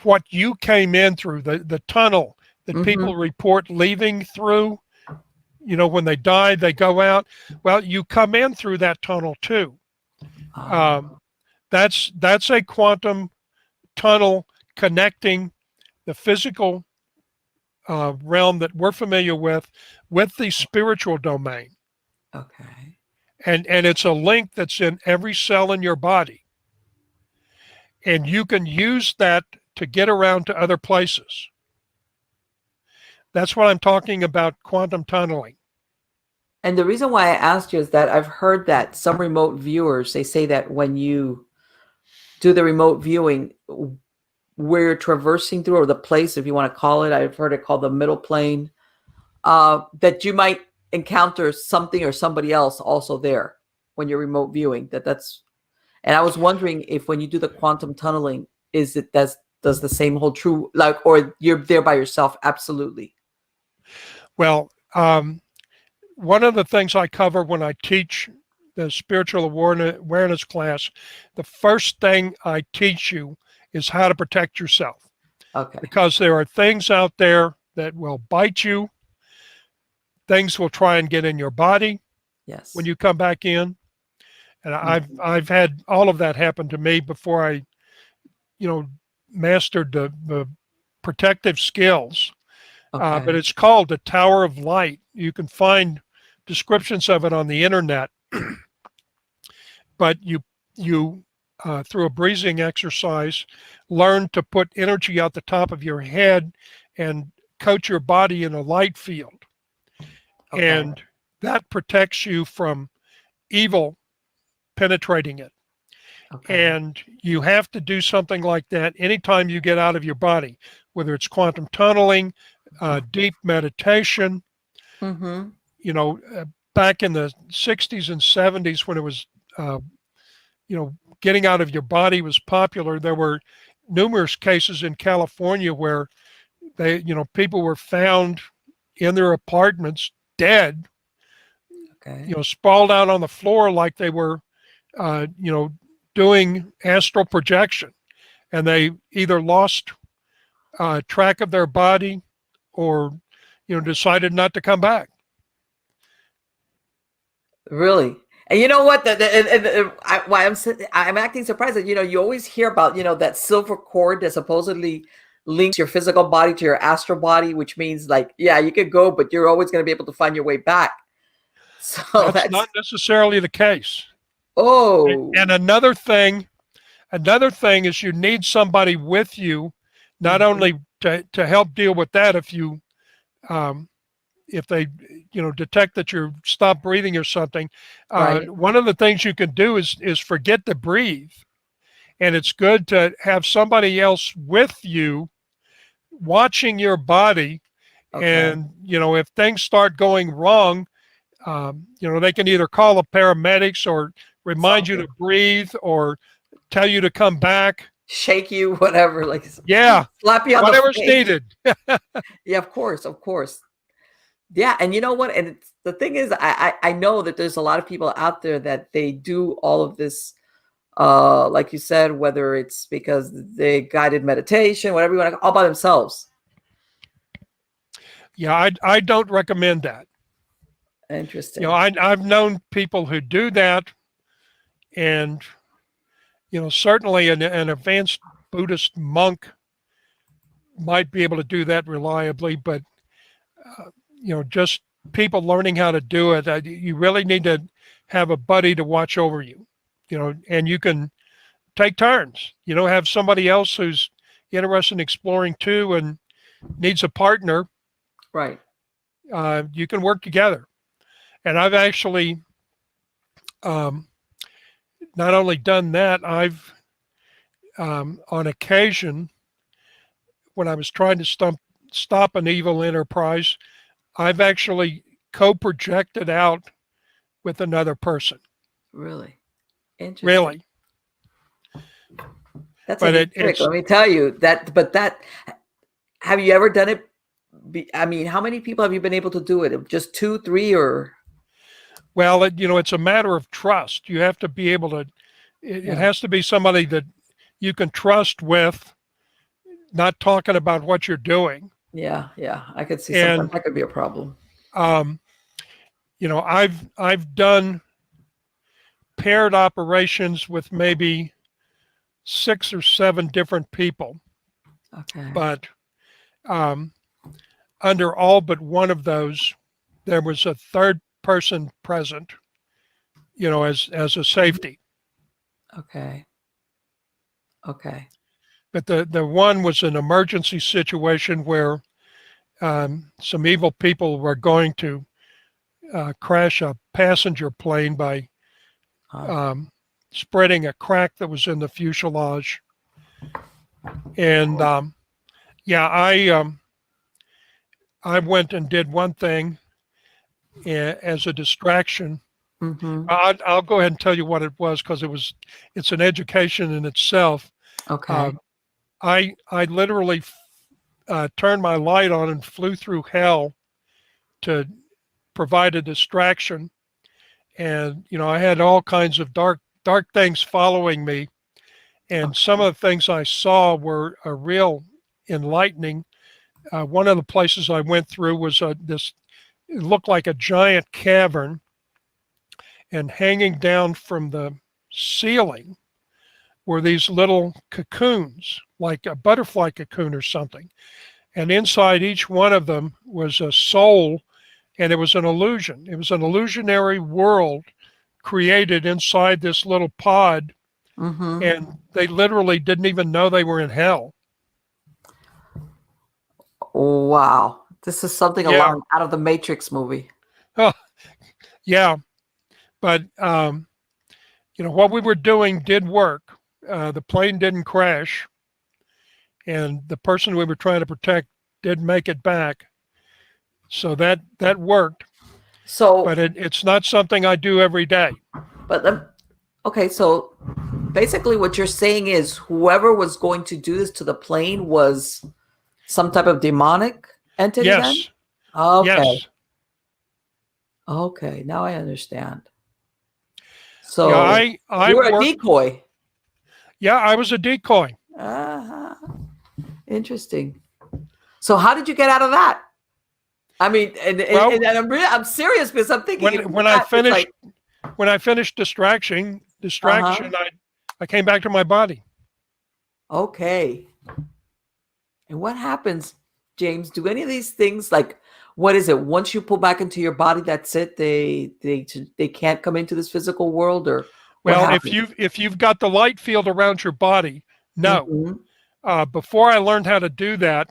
what you came in through, the tunnel that people report leaving through, when they die, they go out. Well, you come in through that tunnel too. That's a quantum tunnel connecting the physical realm that we're familiar with the spiritual domain. Okay. And it's a link that's in every cell in your body. And you can use that to get around to other places. That's what I'm talking about, quantum tunneling. And the reason why I asked you is that I've heard that some remote viewers, they say that when you do the remote viewing, where you're traversing through, or the place, if you want to call it, I've heard it called the middle plane, that you might encounter something or somebody else also there when you're remote viewing. And I was wondering if when you do the quantum tunneling, does the same hold true, like, or you're there by yourself? Absolutely. Well, one of the things I cover when I teach the spiritual awareness class, the first thing I teach you is how to protect yourself. Okay. Because there are things out there that will bite you. Things will try and get in your body. Yes. When you come back in. And I've had all of that happen to me before I, mastered the protective skills. Okay. But it's called the Tower of Light. You can find descriptions of it on the internet. But you through a breathing exercise, learn to put energy out the top of your head and coat your body in a light field. Okay. And that protects you from evil penetrating it. Okay. And you have to do something like that anytime you get out of your body, whether it's quantum tunneling, deep meditation. Back in the 60s and 70s, when it was, getting out of your body was popular, there were numerous cases in California where people were found in their apartments dead, Okay. sprawled out on the floor like they were doing astral projection, and they either lost track of their body or decided not to come back. Really? And you know what? Why I'm acting surprised that you always hear about that silver cord that supposedly links your physical body to your astral body, which means, like, yeah, you could go, but you're always going to be able to find your way back. So that's not necessarily the case. Oh. And another thing is you need somebody with you, not only to help deal with that if they detect that you're stopped breathing or something. Right. One of the things you can do is forget to breathe. And it's good to have somebody else with you watching your body. Okay. And, if things start going wrong, they can either call the paramedics or remind you to breathe or tell you to come back. shake you, whatever, like Yeah, slap you on the whatever's face. needed. Yeah, of course, of course. Yeah, and you know what? And it's, the thing is, I know that there's a lot of people out there that they do all of this, like you said, whether it's because they guided meditation, whatever you want to, all by themselves. Yeah, I don't recommend that. Interesting. I've known people who do that, and certainly an advanced Buddhist monk might be able to do that reliably, but just people learning how to do it, you really need to have a buddy to watch over you, and you can take turns, have somebody else who's interested in exploring too and needs a partner. Right. You can work together. And I've actually not only done that, I've on occasion, when I was trying to stop an evil enterprise, I've actually co-projected out with another person. Really? Interesting. Really. That's a neat trick. Let me tell you that. But have you ever done it? I mean, how many people have you been able to do it? Just 2, 3, or? Well, it's a matter of trust. You have to be able to. It has to be somebody that you can trust with, not talking about what you're doing. Yeah, I could see sometimes that could be a problem. I've done paired operations with maybe 6 or 7 different people. Okay. But under all but one of those, there was a third person present, as a safety. Okay. But the one was an emergency situation where some evil people were going to crash a passenger plane by spreading a crack that was in the fuselage. And I went and did one thing as a distraction. Mm-hmm. I'll go ahead and tell you what it was, because it's an education in itself. Okay. I literally turned my light on and flew through hell to provide a distraction. And, I had all kinds of dark things following me. And some of the things I saw were a real enlightening. One of the places I went through was it looked like a giant cavern, and hanging down from the ceiling were these little cocoons, like a butterfly cocoon or something. And inside each one of them was a soul, and it was an illusion. It was an illusionary world created inside this little pod, and they literally didn't even know they were in hell. Wow. This is something along out of the Matrix movie. Oh, yeah. But, what we were doing did work. The plane didn't crash, and the person we were trying to protect did make it back. So that worked. But it's not something I do every day. But okay, so basically what you're saying is whoever was going to do this to the plane was some type of demonic entity? Yes. Then? Okay. Yes. Okay, now I understand. So I you were a decoy. Yeah, I was a decoy. Interesting. So how did you get out of that? I mean, and I'm serious, because I'm thinking when I finished distraction, I came back to my body. Okay. And what happens, James? Do any of these things, like, what is it? Once you pull back into your body, that's it. They can't come into this physical world, or well, if you've got the light field around your body, no. Mm-hmm. Before I learned how to do that,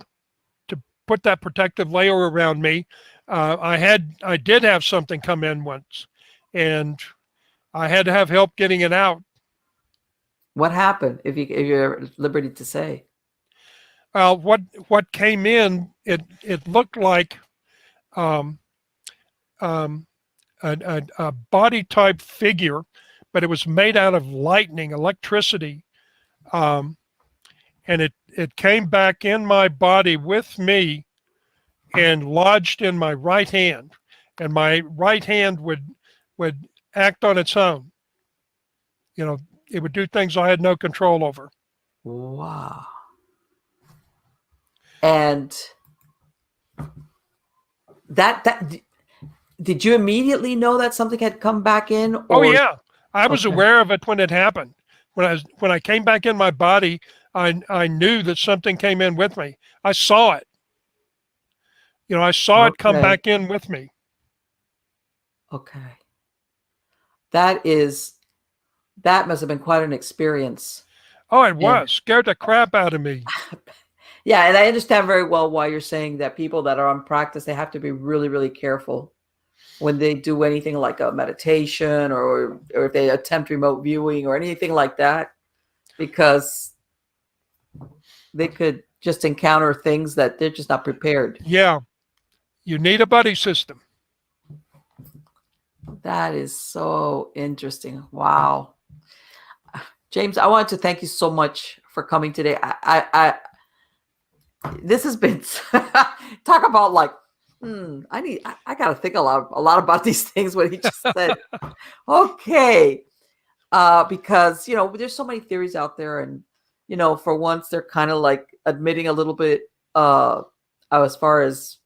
to put that protective layer around me, I did have something come in once, and I had to have help getting it out. What happened, if you're at liberty to say? What came in, it looked like a body type figure, but it was made out of lightning, electricity, and it came back in my body with me and lodged in my right hand, and my right hand would act on its own. You know, it would do things I had no control over. Wow. And that did you immediately know that something had come back in? Or Oh yeah, I was okay. aware of it when it happened. When I came back in my body, I knew that something came in with me. I saw it. You know, I saw it come Okay. back in with me. Okay. That must have been quite an experience. Oh, it And was. Scared the crap out of me. yeah, and I understand very well why you're saying that people that are on practice, they have to be really, really careful when they do anything like a meditation or if they attempt remote viewing or anything like that, because they could just encounter things that they're just not prepared. Yeah, you need a buddy system. That is so interesting. Wow. James, I wanted to thank you so much for coming today. This has been talk about like I gotta think a lot about these things what he just said. Okay. Because there's so many theories out there, and for once they're kind of like admitting a little bit as far as,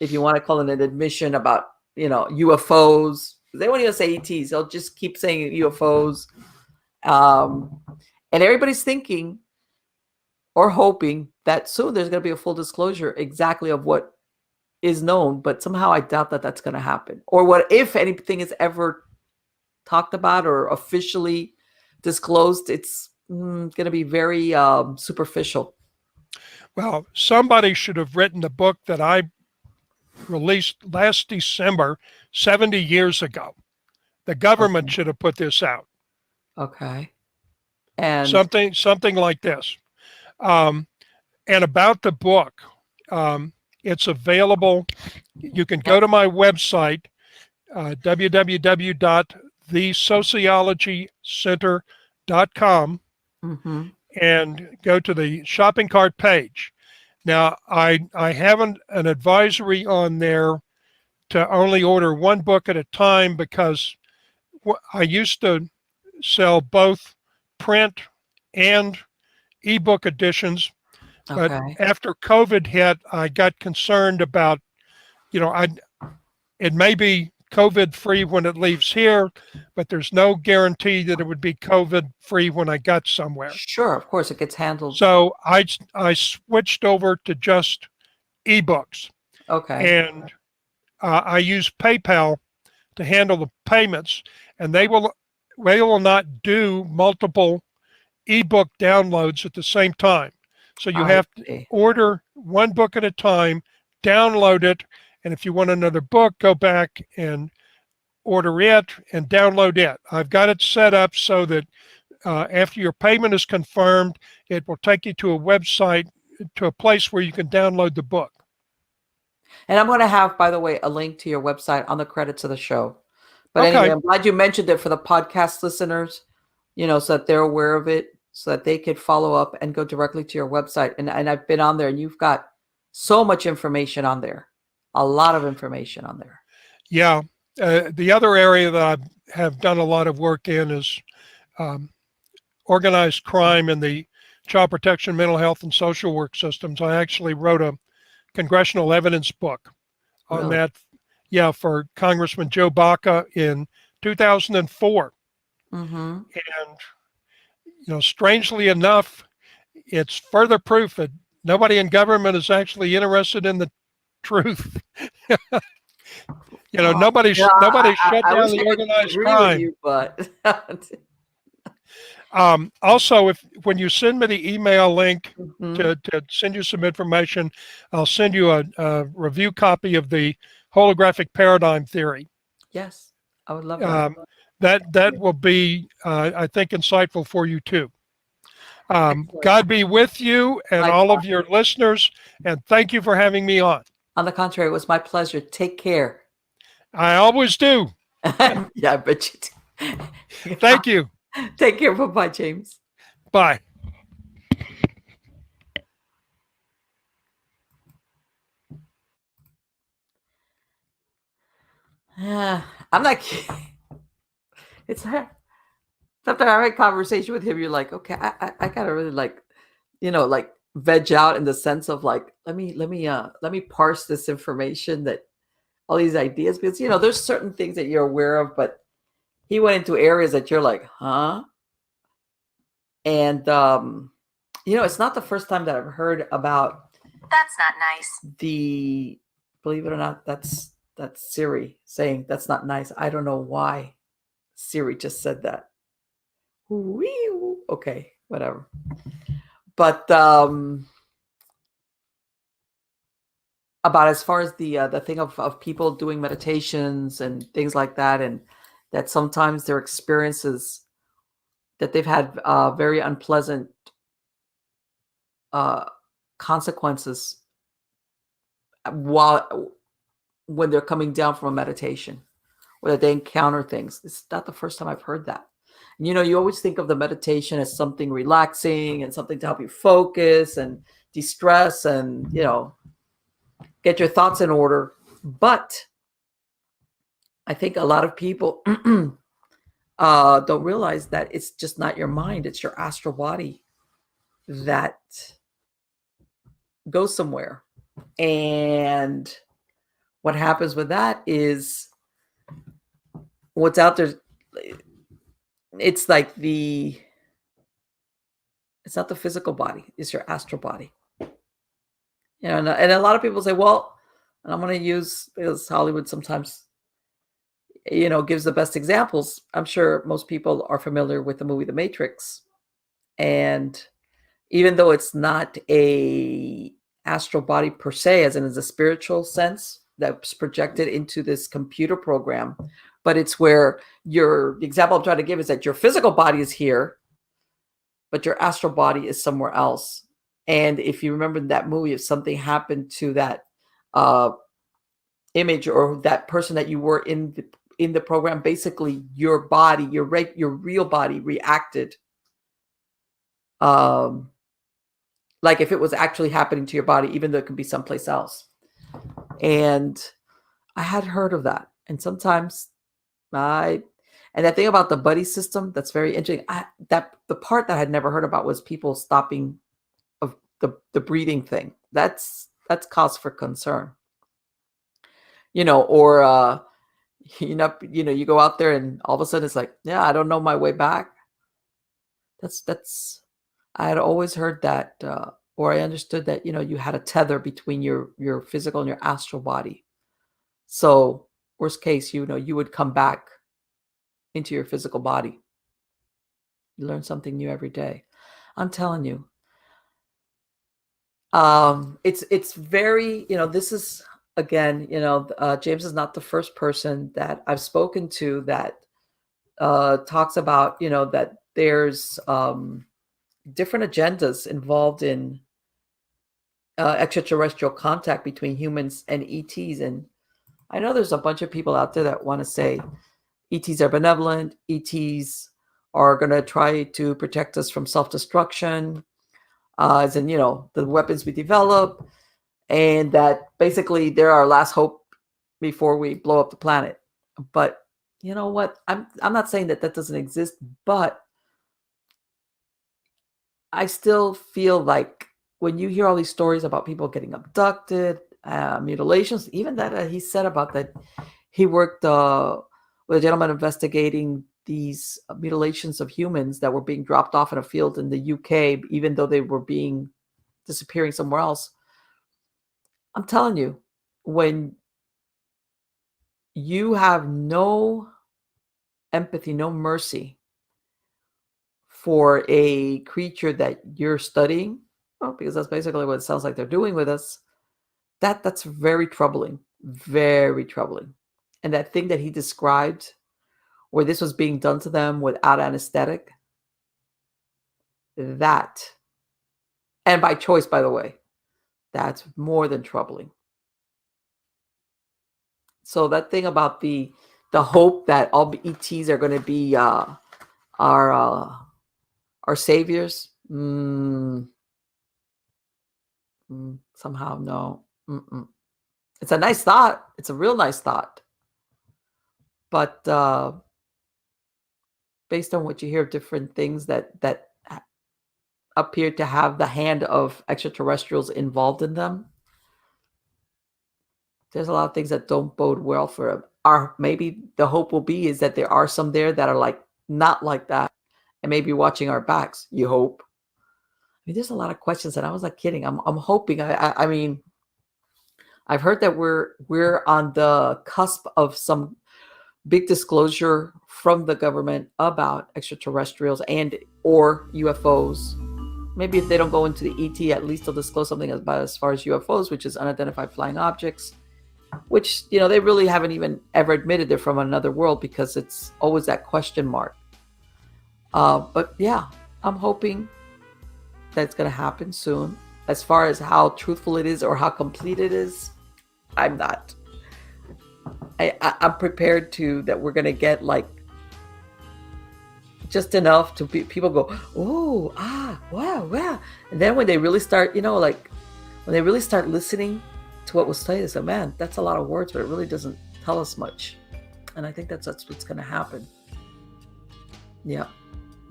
if you want to call it an admission about UFOs. They won't even say ETs, they'll just keep saying UFOs. And everybody's thinking or hoping that soon there's going to be a full disclosure exactly of what is known, but somehow I doubt that that's going to happen. Or what if anything is ever talked about or officially disclosed, it's going to be very superficial. Well, somebody should have written the book that I released last December, 70 years ago. The government should have put this out. Okay. And something like this. And about the book, it's available. You can go to my website, www.thesociologycenter.com, and go to the shopping cart page. Now, I have an advisory on there to only order one book at a time, because I used to sell both print and ebook editions. But after COVID hit, I got concerned about, it may be COVID free when it leaves here, but there's no guarantee that it would be COVID free when I got somewhere. Sure, of course, it gets handled. So I switched over to just ebooks. Okay. And I use PayPal to handle the payments, and they will not do multiple ebook downloads at the same time. So you have to order one book at a time, download it, and if you want another book, go back and order it and download it. I've got it set up so that after your payment is confirmed, it will take you to a website, to a place where you can download the book. And I'm going to have, by the way, a link to your website on the credits of the show. But anyway, I'm glad you mentioned it for the podcast listeners, so that they're aware of it, so that they could follow up and go directly to your website. And I've been on there, and you've got so much information on there, a lot of information on there. Yeah. The other area that I have done a lot of work in is organized crime in the child protection, mental health, and social work systems. I actually wrote a congressional evidence book on that. Yeah, for Congressman Joe Baca in 2004. And, strangely enough, it's further proof that nobody in government is actually interested in the truth. Nobody shut down the organized crime. You, but also, when you send me the email link to send you some information, I'll send you a review copy of the holographic paradigm theory. Yes, I would love that. That will be, I think, insightful for you too. God be with you and all of your listeners, and thank you for having me on. On the contrary, it was my pleasure. Take care. I always do. Yeah, I bet you do. Thank you. Take care. Bye-bye, James. Bye. I'm not kidding. It's hard. After having a conversation with him, you're like, okay, I gotta really like, like veg out in the sense of like, let me parse this information, that all these ideas, because there's certain things that you're aware of, but he went into areas that you're like, huh? And it's not the first time that I've heard about That's not nice. the, believe it or not, that's Siri saying that's not nice. I don't know why Siri just said that. Okay, whatever. But about as far as the thing of people doing meditations and things like that, and that sometimes their experiences that they've had very unpleasant consequences when they're coming down from a meditation, or that they encounter things. It's not the first time I've heard that. And, you always think of the meditation as something relaxing and something to help you focus and de-stress and, get your thoughts in order. But I think a lot of people don't realize that it's just not your mind. It's your astral body that goes somewhere. And what happens with that is what's out there. It's like it's not the physical body. It's your astral body. And a lot of people say, well, and I'm going to use, because Hollywood sometimes, gives the best examples. I'm sure most people are familiar with the movie The Matrix. And even though it's not a astral body per se, as in a spiritual sense that's projected into this computer program, but it's where the example I'm trying to give is that your physical body is here, but your astral body is somewhere else. And if you remember that movie, if something happened to that image or that person that you were in the program, basically your body, your real body reacted like if it was actually happening to your body, even though it could be someplace else. And I had heard of that. And sometimes and that thing about the buddy system, that's very interesting. The part that I had never heard about was people stopping of the breathing thing. That's cause for concern. Or you go out there and all of a sudden it's like, yeah, I don't know my way back. That's I had always heard that, or I understood that, you had a tether between your physical and your astral body. So worst case, you would come back into your physical body. You learn something new every day. I'm telling you. It's very, this is, again, James is not the first person that I've spoken to that talks about, that there's different agendas involved in extraterrestrial contact between humans and ETs. And I know there's a bunch of people out there that want to say ETs are benevolent, ETs are going to try to protect us from self-destruction, as in, the weapons we develop, and that basically they're our last hope before we blow up the planet. But you know what? I'm not saying that doesn't exist, but I still feel like when you hear all these stories about people getting abducted, mutilations, even that he said about that, he worked with a gentleman investigating these mutilations of humans that were being dropped off in a field in the UK, even though they were disappearing somewhere else. I'm telling you, when you have no empathy, no mercy for a creature that you're studying, because that's basically what it sounds like they're doing with us, that's very troubling, very troubling. And that thing that he described, where this was being done to them without anesthetic, that, and by choice, by the way, that's more than troubling. So that thing about the hope that all ETs are going to be our saviors, somehow no. It's a nice thought. It's a real nice thought. But based on what you hear of different things that appear to have the hand of extraterrestrials involved in them, there's a lot of things that don't bode well for them. Or maybe the hope will be is that there are some there that are like not like that, and maybe watching our backs. You hope. I mean, there's a lot of questions, and I was like kidding. I'm hoping. I mean, I've heard that we're on the cusp of some big disclosure from the government about extraterrestrials and or UFOs. Maybe if they don't go into the ET, at least they'll disclose something about as far as UFOs, which is unidentified flying objects, which, you know, they really haven't even ever admitted they're from another world because it's always that question mark. But yeah, I'm hoping that's going to happen soon. As far as how truthful it is or how complete it is, I'm not. I'm prepared to that we're going to get like just enough to people go, oh, wow. And then when they really start, you know, like when they really start listening to what was said, they say, man, that's a lot of words, but it really doesn't tell us much. And I think that's what's going to happen. Yeah,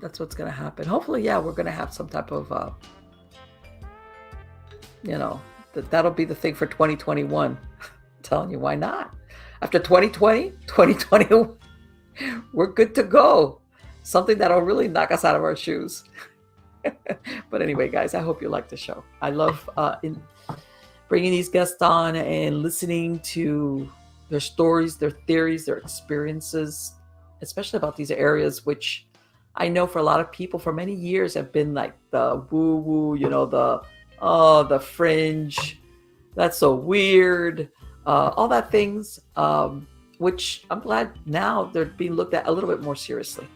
that's what's going to happen. Hopefully, yeah, we're going to have some type of, you know, that'll be the thing for 2021. I'm telling you, why not? After 2020, 2021, we're good to go. Something that'll really knock us out of our shoes. But anyway, guys, I hope you like the show. I love bringing these guests on and listening to their stories, their theories, their experiences, especially about these areas, which I know for a lot of people for many years have been like the woo-woo, you know, the fringe, that's so weird, all that things, which I'm glad now they're being looked at a little bit more seriously.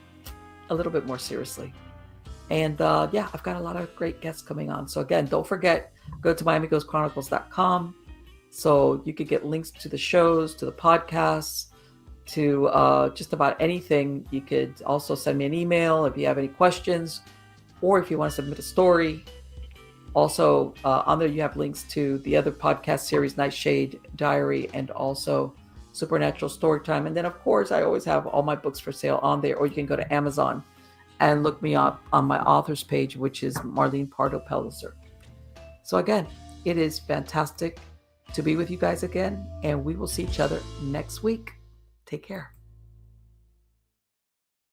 And yeah, I've got a lot of great guests coming on. So again, don't forget, go to MiamiGhostChronicles.com so you could get links to the shows, to the podcasts, to just about anything. You could also send me an email if you have any questions, or if you want to submit a story. Also, on there you have links to the other podcast series, Nightshade Diary, and also Supernatural Storytime. And then, of course, I always have all my books for sale on there, or you can go to Amazon and look me up on my author's page, which is Marlene Pardo Pellicer. So again, it is fantastic to be with you guys again, and we will see each other next week. Take care.